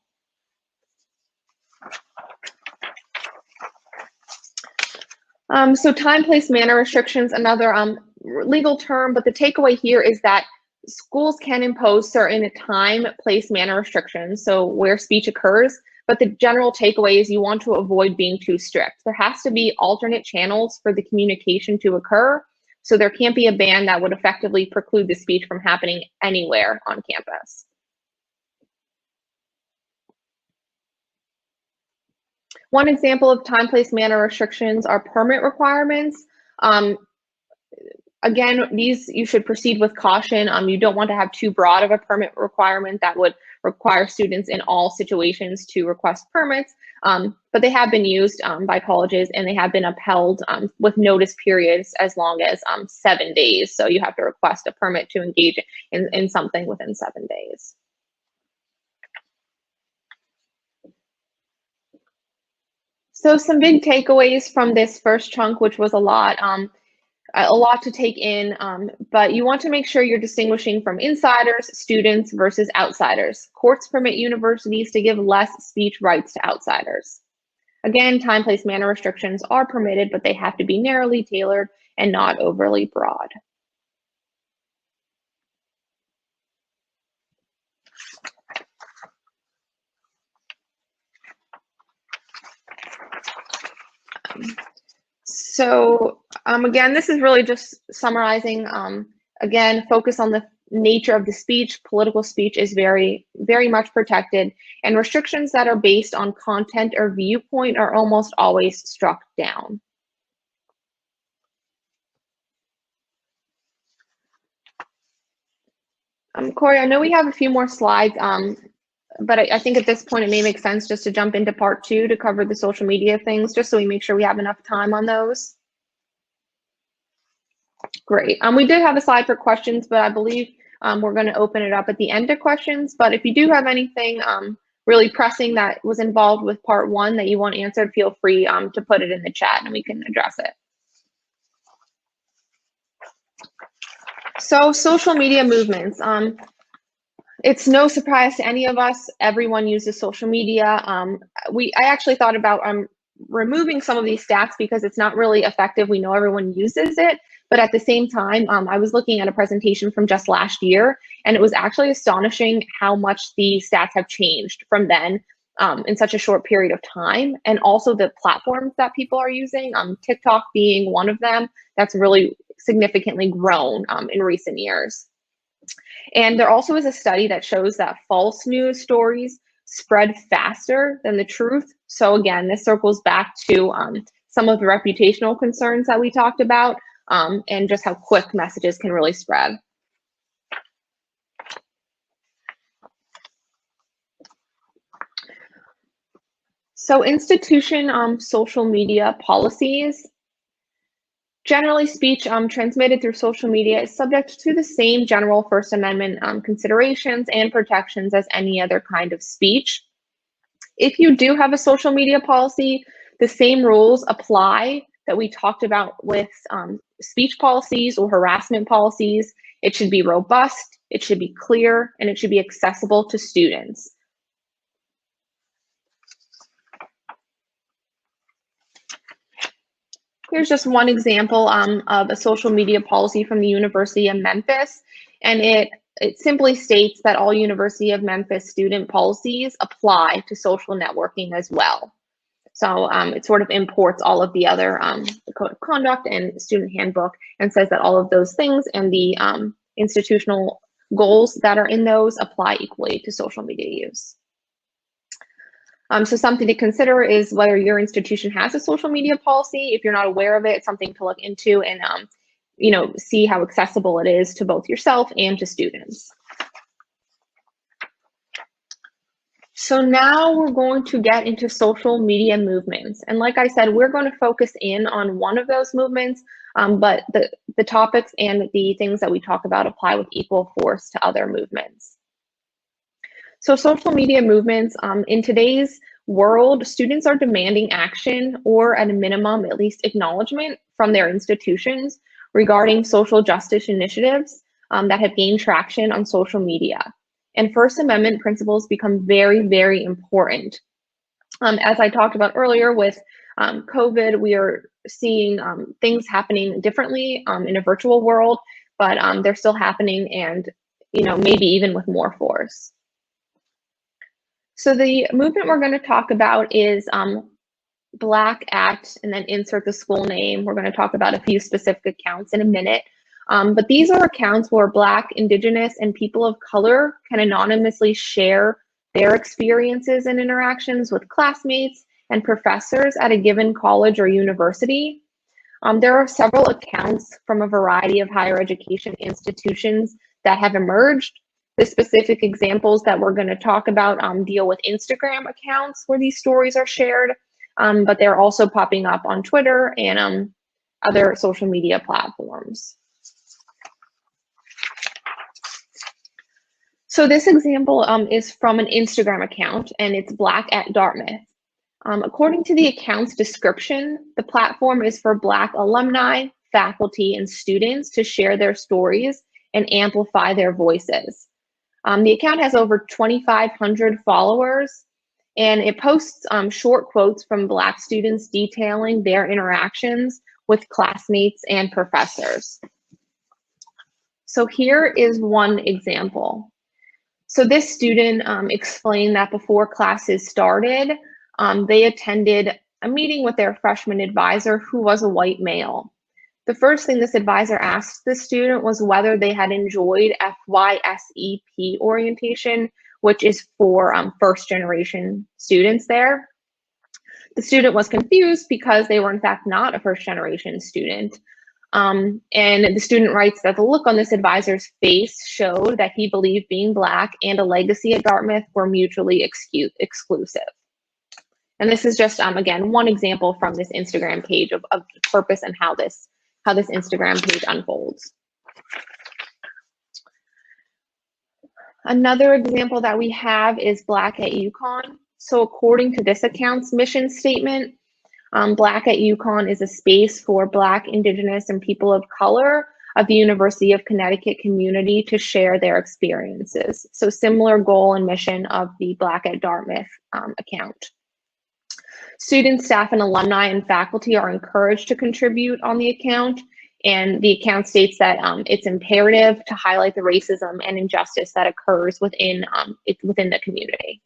So time, place, manner restrictions, another legal term, but the takeaway here is that schools can impose certain time, place, manner restrictions, so where speech occurs, but the general takeaway is you want to avoid being too strict. There has to be alternate channels for the communication to occur, so there can't be a ban that would effectively preclude the speech from happening anywhere on campus. One example of time, place, manner restrictions are permit requirements. Again, these you should proceed with caution. You don't want to have too broad of a permit requirement that would require students in all situations to request permits, but they have been used by colleges and they have been upheld with notice periods as long as 7 days. So you have to request a permit to engage in something within 7 days. So some big takeaways from this first chunk, which was a lot to take in, but you want to make sure you're distinguishing from insiders, students versus outsiders. Courts permit universities to give less speech rights to outsiders. Again, time, place, manner restrictions are permitted, but they have to be narrowly tailored and not overly broad. So again, this is really just summarizing. Again, focus on the nature of the speech. Political speech is very, very much protected, and restrictions that are based on content or viewpoint are almost always struck down. Cory, I know we have a few more slides, but I think at this point it may make sense just to jump into part 2 to cover the social media things, just so we make sure we have enough time on those. Great. We did have a slide for questions, but I believe we're going to open it up at the end of questions. But if you do have anything really pressing that was involved with part 1 that you want answered, feel free to put it in the chat and we can address it. So social media movements. It's no surprise to any of us. Everyone uses social media. I actually thought about removing some of these stats because it's not really effective. We know everyone uses it, but at the same time, I was looking at a presentation from just last year, and it was actually astonishing how much the stats have changed from then in such a short period of time, and also the platforms that people are using, TikTok being one of them, that's really significantly grown in recent years. And there also is a study that shows that false news stories spread faster than the truth. So again, this circles back to some of the reputational concerns that we talked about, and just how quick messages can really spread. So institution social media policies. Generally, speech transmitted through social media is subject to the same general First Amendment considerations and protections as any other kind of speech. If you do have a social media policy, the same rules apply that we talked about with speech policies or harassment policies. It should be robust, it should be clear, and it should be accessible to students. Here's just one example of a social media policy from the University of Memphis, and it simply states that all University of Memphis student policies apply to social networking as well. So it sort of imports all of the other the code of conduct and student handbook and says that all of those things and the institutional goals that are in those apply equally to social media use. So something to consider is whether your institution has a social media policy. If you're not aware of it, it's something to look into and see how accessible it is to both yourself and to students. So now we're going to get into social media movements. And like I said, we're going to focus in on one of those movements, but the topics and the things that we talk about apply with equal force to other movements. So social media movements, in today's world, students are demanding action or at a minimum, at least acknowledgement from their institutions regarding social justice initiatives that have gained traction on social media. And First Amendment principles become very, very important. As I talked about earlier with COVID, we are seeing things happening differently in a virtual world, but they're still happening and maybe even with more force. So the movement we're going to talk about is Black at, and then insert the school name. We're going to talk about a few specific accounts in a minute. But these are accounts where Black, Indigenous, and people of color can anonymously share their experiences and interactions with classmates and professors at a given college or university. There are several accounts from a variety of higher education institutions that have emerged. The specific examples that we're going to talk about deal with Instagram accounts where these stories are shared, but they're also popping up on Twitter and other social media platforms. So this example is from an Instagram account, and it's Black at Dartmouth. According to the account's description, the platform is for Black alumni, faculty, and students to share their stories and amplify their voices. The account has over 2,500 followers, and it posts short quotes from Black students detailing their interactions with classmates and professors. So here is one example. So this student explained that before classes started, they attended a meeting with their freshman advisor who was a white male. The first thing this advisor asked the student was whether they had enjoyed FYSEP orientation, which is for first generation students there. The student was confused because they were in fact not a first generation student. And the student writes that the look on this advisor's face showed that he believed being Black and a legacy at Dartmouth were mutually exclusive. And this is just, again, one example from this Instagram page of the purpose and how this Instagram page unfolds. Another example that we have is Black at UConn. So according to this account's mission statement, Black at UConn is a space for Black, Indigenous, and people of color of the University of Connecticut community to share their experiences. So similar goal and mission of the Black at Dartmouth account. Students, staff, and alumni and faculty are encouraged to contribute on the account, and the account states that it's imperative to highlight the racism and injustice that occurs within the community.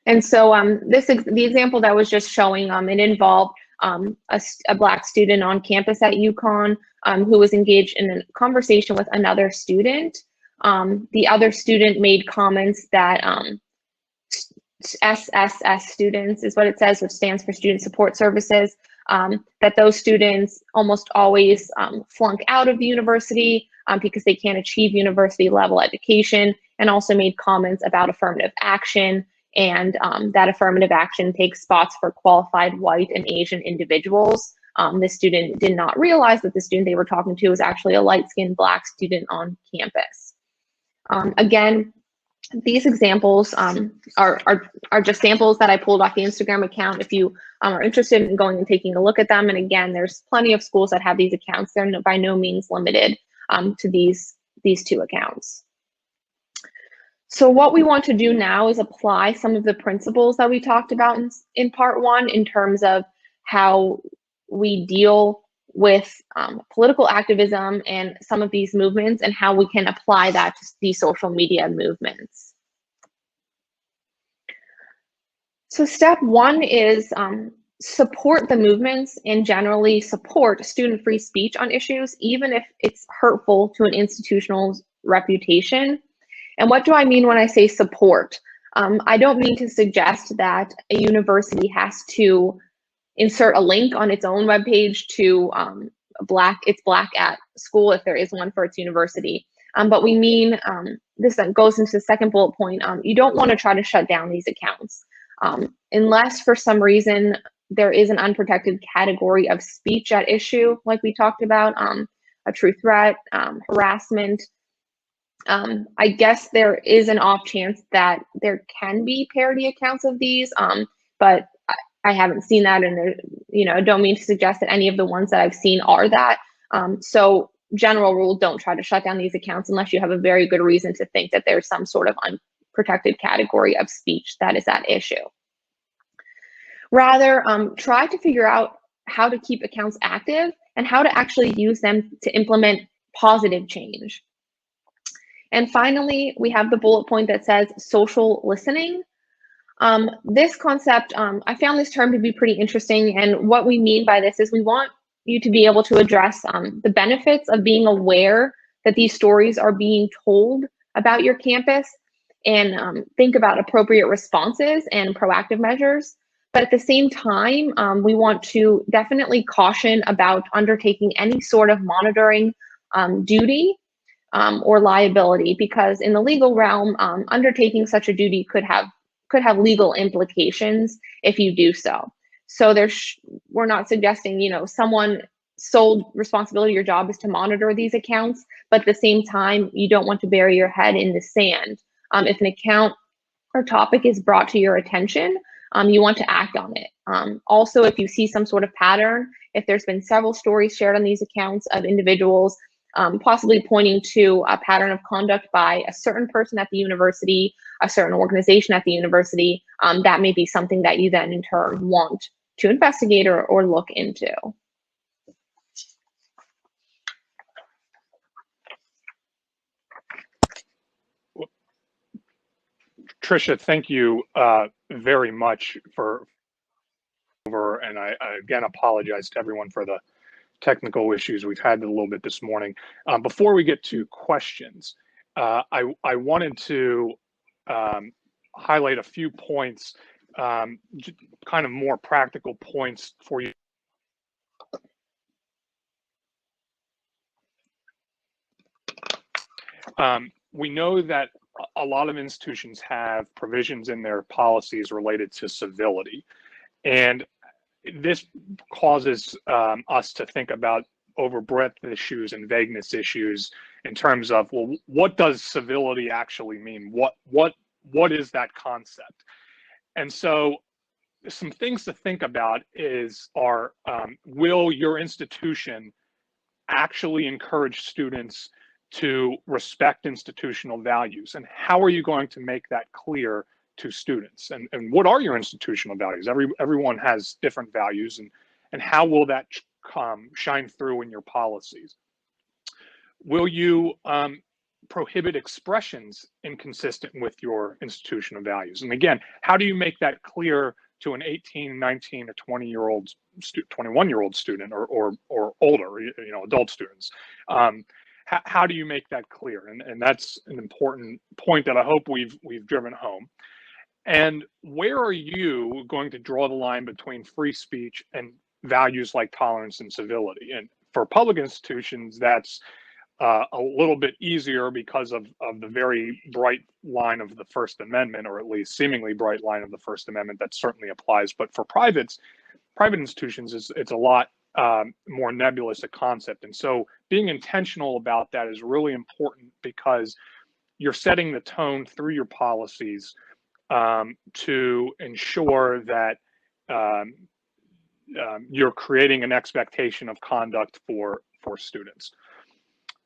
And so the example that was just showing, it involved a Black student on campus at UConn who was engaged in a conversation with another student. The other student made comments that SSS students is what it says, which stands for Student Support Services, that those students almost always flunk out of the university because they can't achieve university level education, and also made comments about affirmative action, and that affirmative action takes spots for qualified white and Asian individuals. The student did not realize that the student they were talking to was actually a light-skinned Black student on campus. Again, these examples are just samples that I pulled off the Instagram account. If you are interested in going and taking a look at them, and again, there's plenty of schools that have these accounts. They're by no means limited to these two accounts. So what we want to do now is apply some of the principles that we talked about in part one in terms of how we deal with political activism and some of these movements, and how we can apply that to these social media movements. So step one is support the movements and generally support student-free speech on issues, even if it's hurtful to an institutional's reputation. And what do I mean when I say support? I don't mean to suggest that a university has to insert a link on its own webpage to it's Black at school if there is one for its university. But we mean, this goes into the second bullet point, you don't want to try to shut down these accounts. Unless for some reason there is an unprotected category of speech at issue, like we talked about, a true threat, harassment. I guess there is an off chance that there can be parody accounts of these, but I haven't seen that, and don't mean to suggest that any of the ones that I've seen are that. So general rule, don't try to shut down these accounts unless you have a very good reason to think that there's some sort of unprotected category of speech that is at issue. Rather, try to figure out how to keep accounts active and how to actually use them to implement positive change. And finally, we have the bullet point that says social listening. This concept, I found this term to be pretty interesting, and what we mean by this is we want you to be able to address the benefits of being aware that these stories are being told about your campus, and think about appropriate responses and proactive measures. But at the same time, we want to definitely caution about undertaking any sort of monitoring duty or liability, because in the legal realm, undertaking such a duty could have legal implications if you do so. So we're not suggesting, someone sole responsibility of your job is to monitor these accounts, but at the same time, you don't want to bury your head in the sand. If an account or topic is brought to your attention, you want to act on it. Also, if you see some sort of pattern, if there's been several stories shared on these accounts of individuals possibly pointing to a pattern of conduct by a certain person at the university, a certain organization at the university, that may be something that you then in turn want to investigate or look into.
Tricia, thank you very much and I again apologize to everyone for the technical issues we've had a little bit this morning. Before we get to questions, I wanted to highlight a few points, kind of more practical points for you. We know that a lot of institutions have provisions in their policies related to civility, and this causes us to think about overbreadth issues and vagueness issues in terms of, well, what does civility actually mean? What is that concept? And so some things to think about are, will your institution actually encourage students to respect institutional values? And how are you going to make that clear to students? And what are your institutional values? Everyone has different values, and how will that shine through in your policies? Will you prohibit expressions inconsistent with your institutional values? And again, how do you make that clear to an 18, 19, or 20-year-old, 21-year-old student, or older, adult students? How do you make that clear? And that's an important point that I hope we've driven home. And where are you going to draw the line between free speech and values like tolerance and civility? And for public institutions, that's a little bit easier because of the very bright line of the First Amendment, or at least seemingly bright line of the First Amendment that certainly applies. But for private institutions, it's a lot more nebulous a concept. And so being intentional about that is really important, because you're setting the tone through your policies to ensure that you're creating an expectation of conduct for students.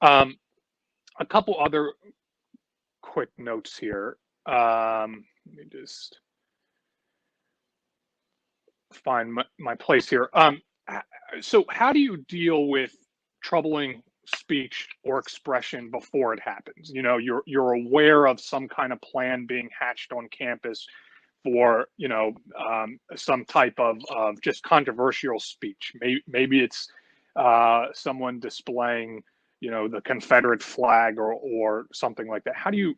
A couple other quick notes here. Let me just find my place here. So how do you deal with troubling speech or expression before it happens? You're aware of some kind of plan being hatched on campus for some type of just controversial speech. Maybe it's someone displaying the Confederate flag or something like that. How do you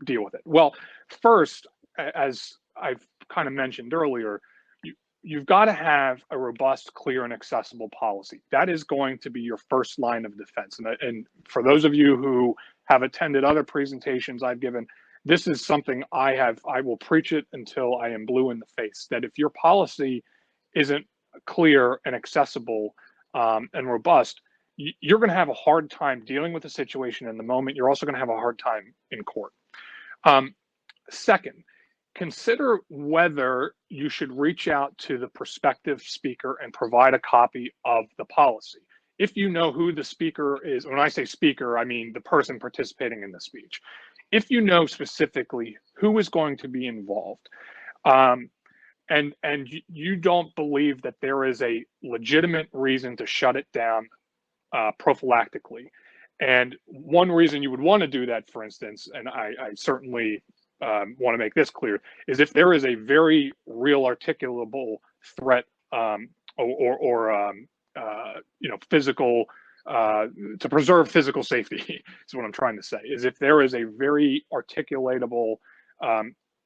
deal with it? Well, first, as I've kind of mentioned earlier, you've got to have a robust, clear, and accessible policy. That is going to be your first line of defense. And for those of you who have attended other presentations I've given, this is something I will preach it until I am blue in the face, that if your policy isn't clear and accessible and robust, you're going to have a hard time dealing with the situation in the moment. You're also going to have a hard time in court. Second, consider whether you should reach out to the prospective speaker and provide a copy of the policy. If you know who the speaker is, when I say speaker, I mean the person participating in the speech. If you know specifically who is going to be involved, and you don't believe that there is a legitimate reason to shut it down prophylactically. And one reason you would want to do that, for instance, and I certainly want to make this clear, is if there is a very real articulable threat or physical, to preserve physical safety is what I'm trying to say, is if there is a very articulatable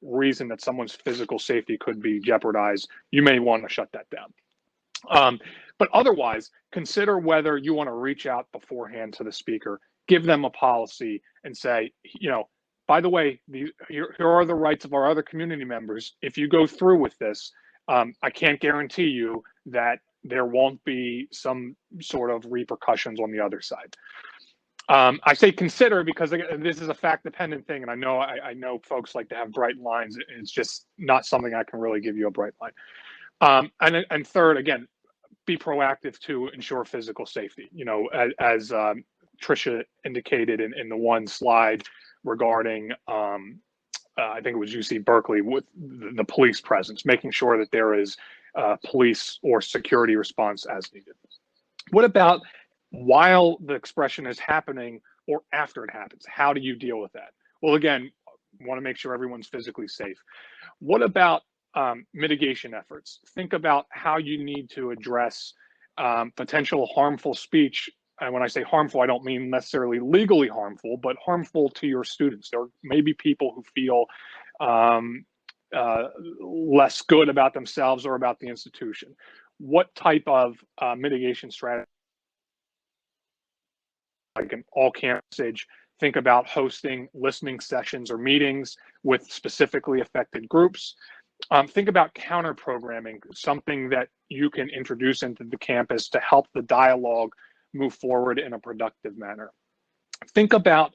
reason that someone's physical safety could be jeopardized, you may want to shut that down. But otherwise, consider whether you want to reach out beforehand to the speaker, give them a policy, and say, by the way, here are the rights of our other community members. If you go through with this, I can't guarantee you that there won't be some sort of repercussions on the other side. I say consider because this is a fact-dependent thing, and I know folks like to have bright lines. It's just not something I can really give you a bright line. And third, again, be proactive to ensure physical safety. As Tricia indicated in the one slide regarding, I think it was UC Berkeley, with the police presence, making sure that there is police or security response as needed. What about while the expression is happening or after it happens? How do you deal with that? Well, again, want to make sure everyone's physically safe. What about mitigation efforts? Think about how you need to address potential harmful speech. And when I say harmful, I don't mean necessarily legally harmful, but harmful to your students. There may be people who feel less good about themselves or about the institution. What type of mitigation strategy? Like an all-campus message, think about hosting listening sessions or meetings with specifically affected groups. Think about counter programming, something that you can introduce into the campus to help the dialogue move forward in a productive manner. Think about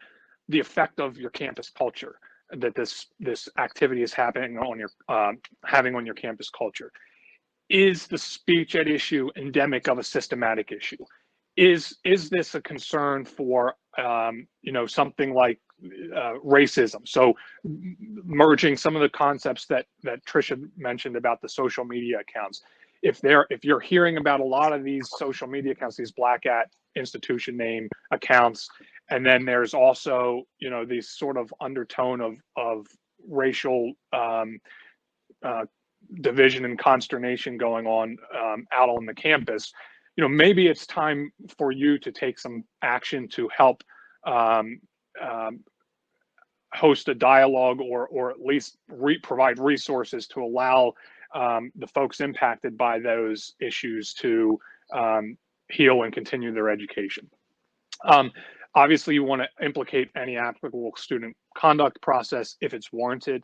the effect of your campus culture that this activity is having on your campus culture. Is the speech at issue endemic of a systematic issue? is this a concern for something like racism? So merging some of the concepts that Tricia mentioned about the social media accounts. If you're hearing about a lot of these social media accounts, these black at institution name accounts, and then there's also these sort of undertone of racial division and consternation going on out on the campus, maybe it's time for you to take some action to help host a dialogue or at least provide resources to allow the folks impacted by those issues to heal and continue their education. Obviously, you want to implicate any applicable student conduct process if it's warranted.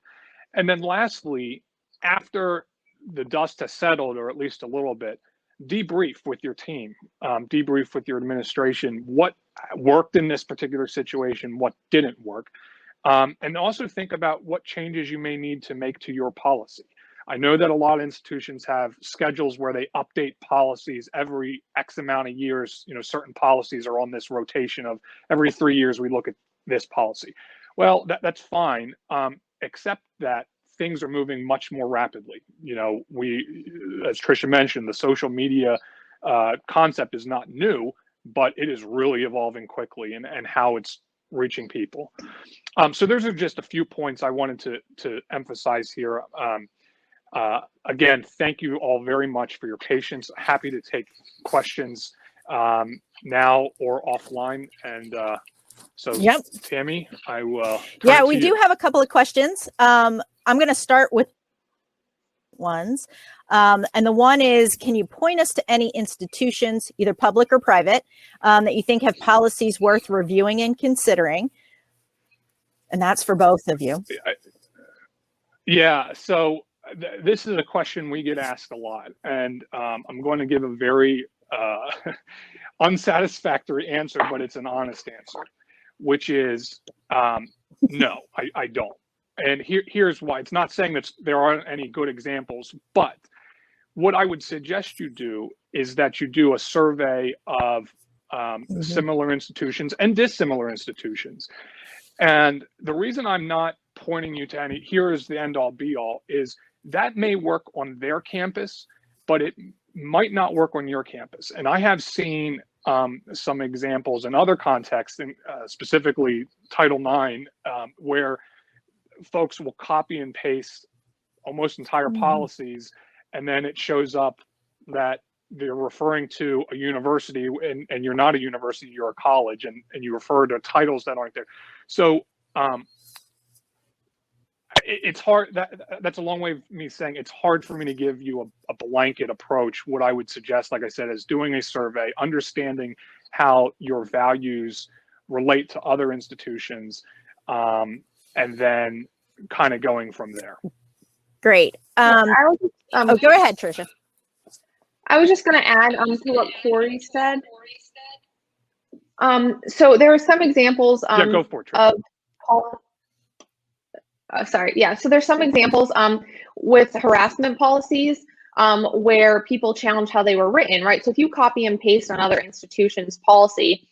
And then lastly, after the dust has settled, or at least a little bit, debrief with your team, debrief with your administration, what worked in this particular situation, what didn't work, and also think about what changes you may need to make to your policy. I know that a lot of institutions have schedules where they update policies every X amount of years. Certain policies are on this rotation of every 3 years we look at this policy. Well, that's fine, except that things are moving much more rapidly. As Tricia mentioned, the social media concept is not new, but it is really evolving quickly and how it's reaching people. So those are just a few points I wanted to emphasize here. Again, thank you all very much for your patience. Happy to take questions now or offline. And so,
yep.
Tammy, I will.
Yeah, we do have a couple of questions. I'm going to start with ones. And the one is, can you point us to any institutions, either public or private, that you think have policies worth reviewing and considering? And that's for both of you.
Yeah, so this is a question we get asked a lot, and I'm going to give a very unsatisfactory answer, but it's an honest answer, which is no, I don't. And here's why. It's not saying that there aren't any good examples, but what I would suggest you do is that you do a survey of similar institutions and dissimilar institutions. And the reason I'm not pointing you to any, here is the end all be all, is that may work on their campus, but it might not work on your campus. And I have seen some examples in other contexts, and specifically Title IX, where folks will copy and paste almost entire policies, and then it shows up that they're referring to a university, and you're not a university, you're a college, and you refer to titles that aren't there. So it's hard. That's a long way of me saying it's hard for me to give you a blanket approach. What I would suggest, like I said, is doing a survey, understanding how your values relate to other institutions, and then kind of going from there.
Great. Go ahead, Tricia.
I was just going to add to what Cory said. So there are some examples
yeah, go for it, Tricia.
So there's some examples with harassment policies where people challenge how they were written, right? So if you copy and paste another institution's policy,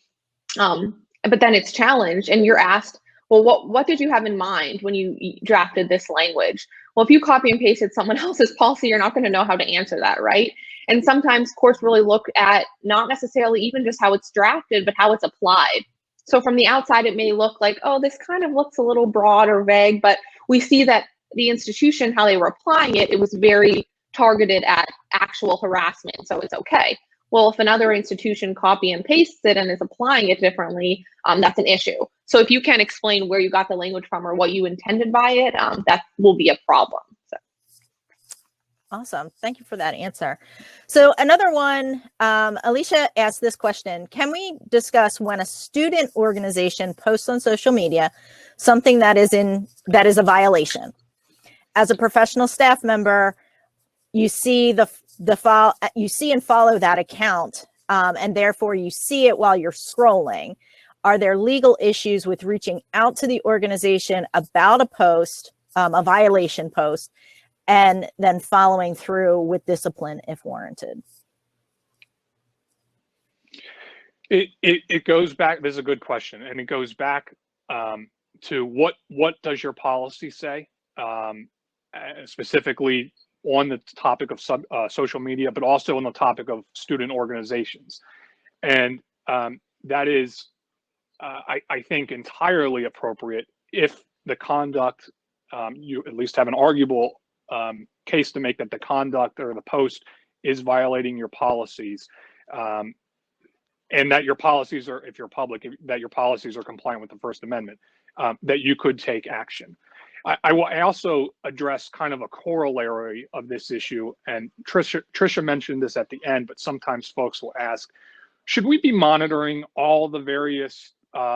but then it's challenged and you're asked, well, what did you have in mind when you drafted this language? Well, if you copy and pasted someone else's policy, you're not going to know how to answer that, right? And sometimes courts really look at not necessarily even just how it's drafted, but how it's applied. So from the outside, it may look like, oh, this kind of looks a little broad or vague, but we see that the institution, how they were applying it, it was very targeted at actual harassment, so it's okay. Well, if another institution copy and pastes it and is applying it differently, that's an issue. So if you can't explain where you got the language from or what you intended by it, that will be a problem. So.
Awesome. Thank you for that answer. So another one, Alicia asked this question. Can we discuss when a student organization posts on social media something that is a violation? As a professional staff member, you see and follow that account, and therefore you see it while you're scrolling. Are there legal issues with reaching out to the organization about a post, a violation post, and then following through with discipline if warranted?
It goes back. This is a good question, and it goes back to what does your policy say, specifically on the topic of social media, but also on the topic of student organizations, and that is, I think, entirely appropriate if the conduct, you at least have an arguable case to make that the conduct or the post is violating your policies. And that your policies are, if you're public, that your policies are compliant with the First Amendment, that you could take action. I also address kind of a corollary of this issue, and Tricia mentioned this at the end, but sometimes folks will ask, should we be monitoring all the various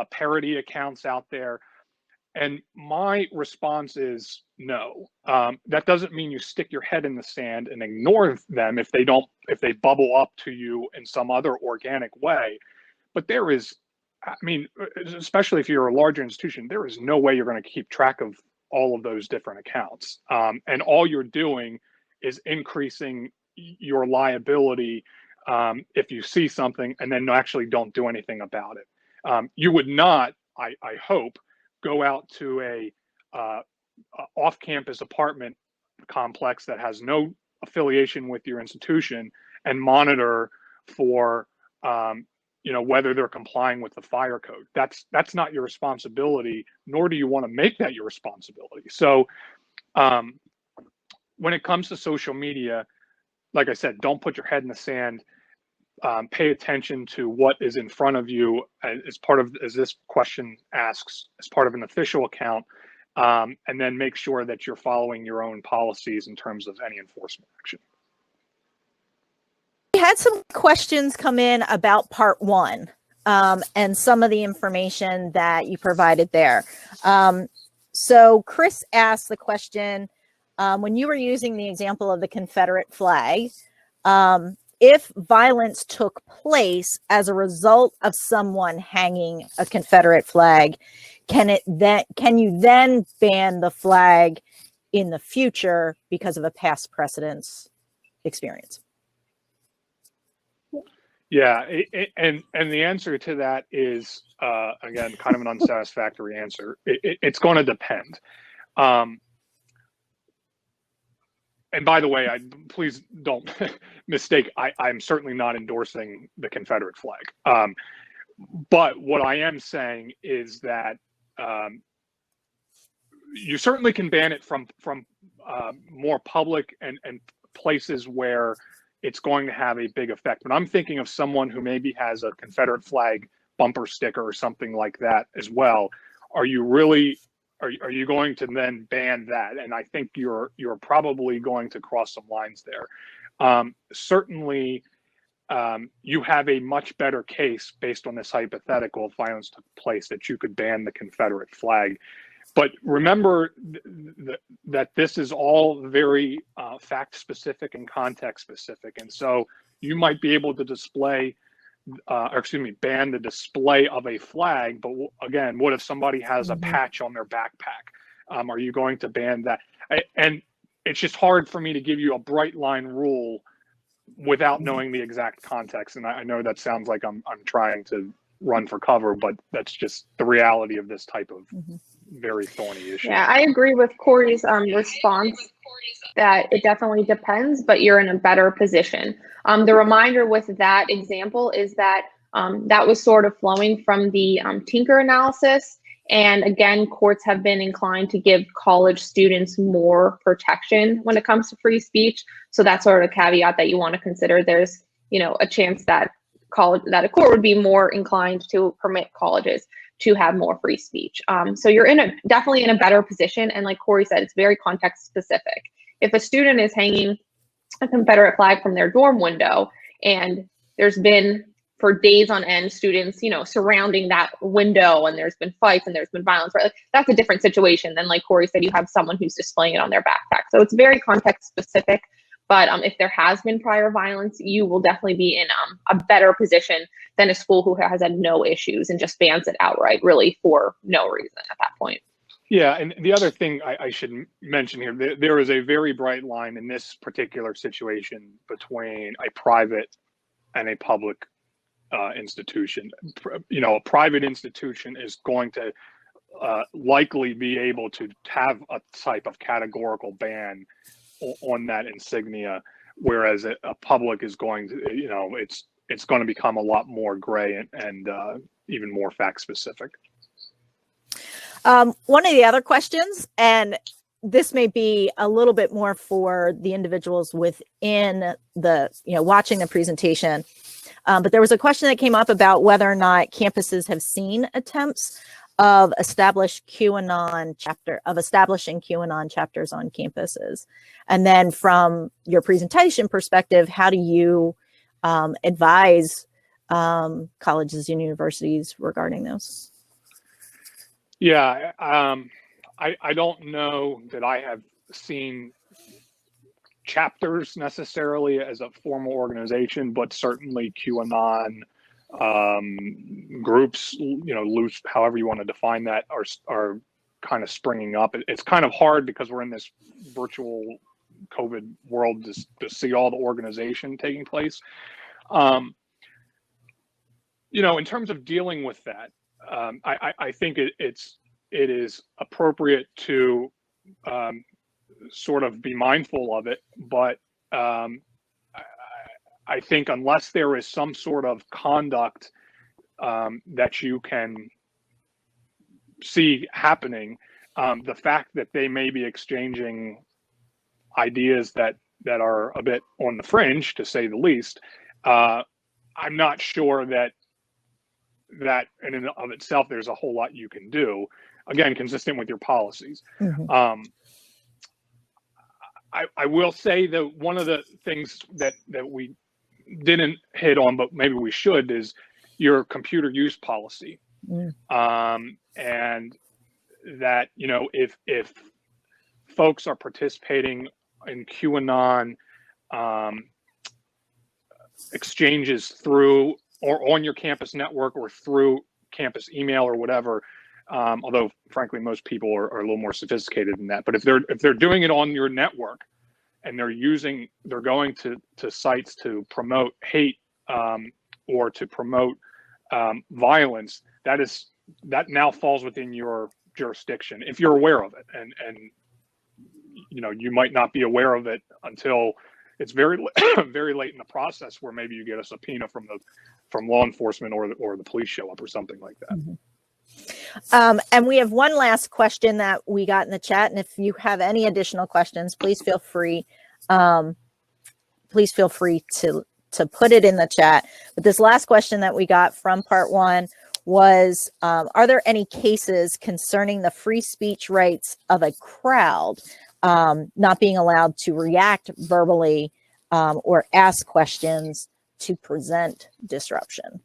parody accounts out there? And my response is no. That doesn't mean you stick your head in the sand and ignore them if they bubble up to you in some other organic way. But there is, I mean, especially if you're a larger institution, there is no way you're going to keep track of all of those different accounts. And all you're doing is increasing your liability if you see something and then actually don't do anything about it. You would not, I hope, go out to a off-campus apartment complex that has no affiliation with your institution and monitor for whether they're complying with the fire code. That's not your responsibility, nor do you want to make that your responsibility. So when it comes to social media, like I said, don't put your head in the sand. Pay attention to what is in front of you as this question asks, as part of an official account, and then make sure that you're following your own policies in terms of any enforcement action.
We had some questions come in about part one and some of the information that you provided there. So Chris asked the question, when you were using the example of the Confederate flag, if violence took place as a result of someone hanging a Confederate flag, can you then ban the flag in the future because of a past precedence experience?
Yeah, and the answer to that is, again, kind of an unsatisfactory answer. It's going to depend. And by the way, please don't mistake, I'm certainly not endorsing the Confederate flag. But what I am saying is that you certainly can ban it from more public and places where it's going to have a big effect. But I'm thinking of someone who maybe has a Confederate flag bumper sticker or something like that as well. Are you going to then ban that? And I think you're probably going to cross some lines there. Certainly, you have a much better case based on this hypothetical if violence took place that you could ban the Confederate flag. But remember that this is all very fact specific and context specific. And so you might be able to ban the display of a flag. But again, what if somebody has a patch on their backpack? Are you going to ban that? And it's just hard for me to give you a bright line rule without knowing the exact context. And I know that sounds like I'm trying to run for cover, but that's just the reality of this type of very thorny issue.
Yeah, I agree with Cory's response that it definitely depends, but you're in a better position. The reminder with that example is that that was sort of flowing from the Tinker analysis. And again, courts have been inclined to give college students more protection when it comes to free speech. So that's sort of a caveat that you want to consider. There's, a chance that a court would be more inclined to permit colleges to have more free speech. So you're definitely in a better position. And like Cory said, it's very context specific. If a student is hanging a Confederate flag from their dorm window and there's been for days on end students, surrounding that window and there's been fights and there's been violence, right? That's a different situation than, like Cory said, you have someone who's displaying it on their backpack. So it's very context specific. But if there has been prior violence, you will definitely be in a better position than a school who has had no issues and just bans it outright, really for no reason at that point.
Yeah, and the other thing I should mention here, there is a very bright line in this particular situation between a private and a public institution. You know, a private institution is going to likely be able to have a type of categorical ban on that insignia, whereas a public is going to, you know, it's going to become a lot more gray and even more fact specific.
One of the other questions, and this may be a little bit more for the individuals within the, you know, watching the presentation, but there was a question that came up about whether or not campuses have seen attempts of establishing QAnon chapters on campuses. And then from your presentation perspective, how do you advise colleges and universities regarding those?
Yeah, I don't know that I have seen chapters necessarily as a formal organization, but certainly QAnon groups, you know, loose, however you want to define that, are kind of springing up. It's kind of hard because we're in this virtual COVID world to see all the organization taking place. You know, in terms of dealing with that, I think it is appropriate to sort of be mindful of it, but I think unless there is some sort of conduct that you can see happening, the fact that they may be exchanging ideas that are a bit on the fringe, to say the least, I'm not sure that in and of itself there's a whole lot you can do, again, consistent with your policies. Mm-hmm. I will say that one of the things that we didn't hit on, but maybe we should, is your computer use policy. And that, you know, if folks are participating in QAnon exchanges through or on your campus network or through campus email or whatever, although frankly most people are a little more sophisticated than that, but if they're doing it on your network and they're going to sites to promote hate or to promote violence, that now falls within your jurisdiction if you're aware of it, and you know, you might not be aware of it until it's very very late in the process, where maybe you get a subpoena from law enforcement or the police show up or something like that.
Mm-hmm. And we have one last question that we got in the chat, and if you have any additional questions, please feel free to put it in the chat. But this last question that we got from part one was, are there any cases concerning the free speech rights of a crowd not being allowed to react verbally or ask questions to present disruption?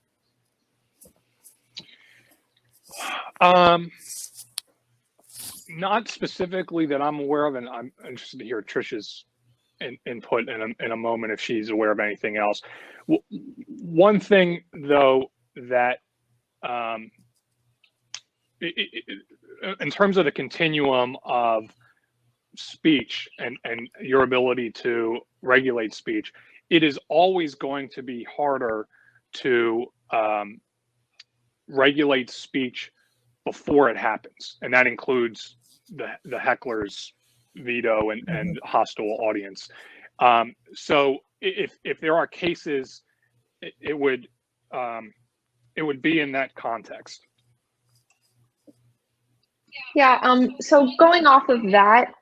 Not specifically that I'm aware of, and I'm interested to hear Tricia's input in a moment if she's aware of anything else. One thing, though, that in terms of the continuum of speech and your ability to regulate speech, it is always going to be harder to regulate speech before it happens, and that includes the heckler's veto and hostile audience. So if there are cases, it would be in that context.
Yeah. So going off of that,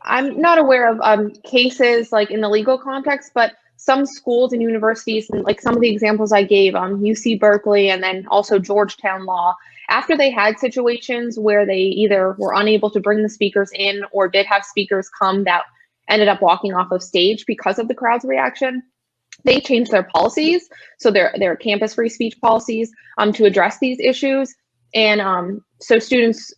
I'm not aware of cases like in the legal context, but some schools and universities, and like some of the examples I gave, UC Berkeley and then also Georgetown Law, after they had situations where they either were unable to bring the speakers in or did have speakers come that ended up walking off of stage because of the crowd's reaction, they changed their policies, so their campus free speech policies, to address these issues. And so students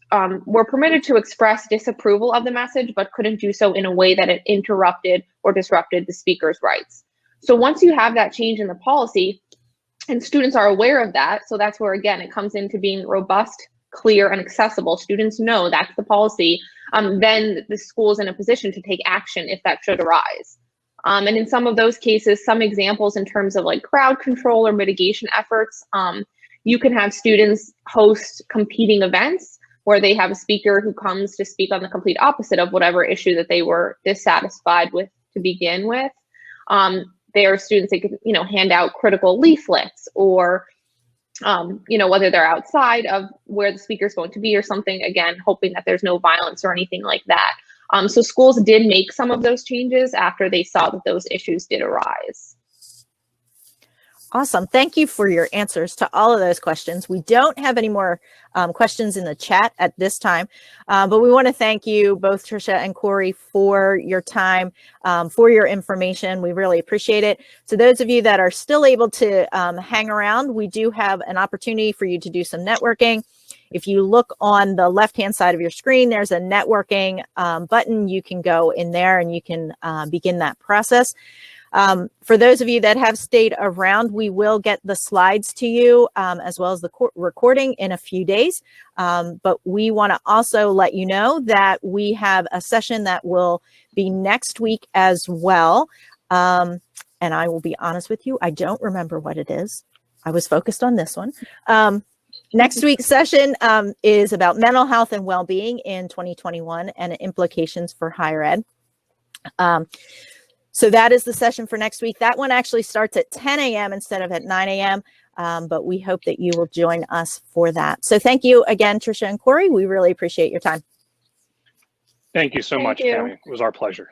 were permitted to express disapproval of the message, but couldn't do so in a way that it interrupted or disrupted the speaker's rights. So once you have that change in the policy, and students are aware of that, so that's where, again, it comes into being robust, clear, and accessible. Students know that's the policy. Then the school is in a position to take action if that should arise. And in some of those cases, some examples in terms of like crowd control or mitigation efforts, you can have students host competing events where they have a speaker who comes to speak on the complete opposite of whatever issue that they were dissatisfied with to begin with. There are students that can, hand out critical leaflets, or, whether they're outside of where the speaker's going to be or something, again, hoping that there's no violence or anything like that. So schools did make some of those changes after they saw that those issues did arise.
Awesome. Thank you for your answers to all of those questions. We don't have any more questions in the chat at this time, but we want to thank you both, Tricia and Cory, for your time, for your information. We really appreciate it. To those of you that are still able to hang around, we do have an opportunity for you to do some networking. If you look on the left-hand side of your screen, there's a networking button. You can go in there and you can begin that process. For those of you that have stayed around, we will get the slides to you as well as the recording in a few days. But we want to also let you know that we have a session that will be next week as well. And I will be honest with you, I don't remember what it is. I was focused on this one. Next week's session is about mental health and well-being in 2021 and implications for higher ed. So that is the session for next week. That one actually starts at 10 a.m. instead of at 9 a.m. But we hope that you will join us for that. So thank you again, Tricia and Cory. We really appreciate your time.
Thank you so much, Tammy. It was our pleasure.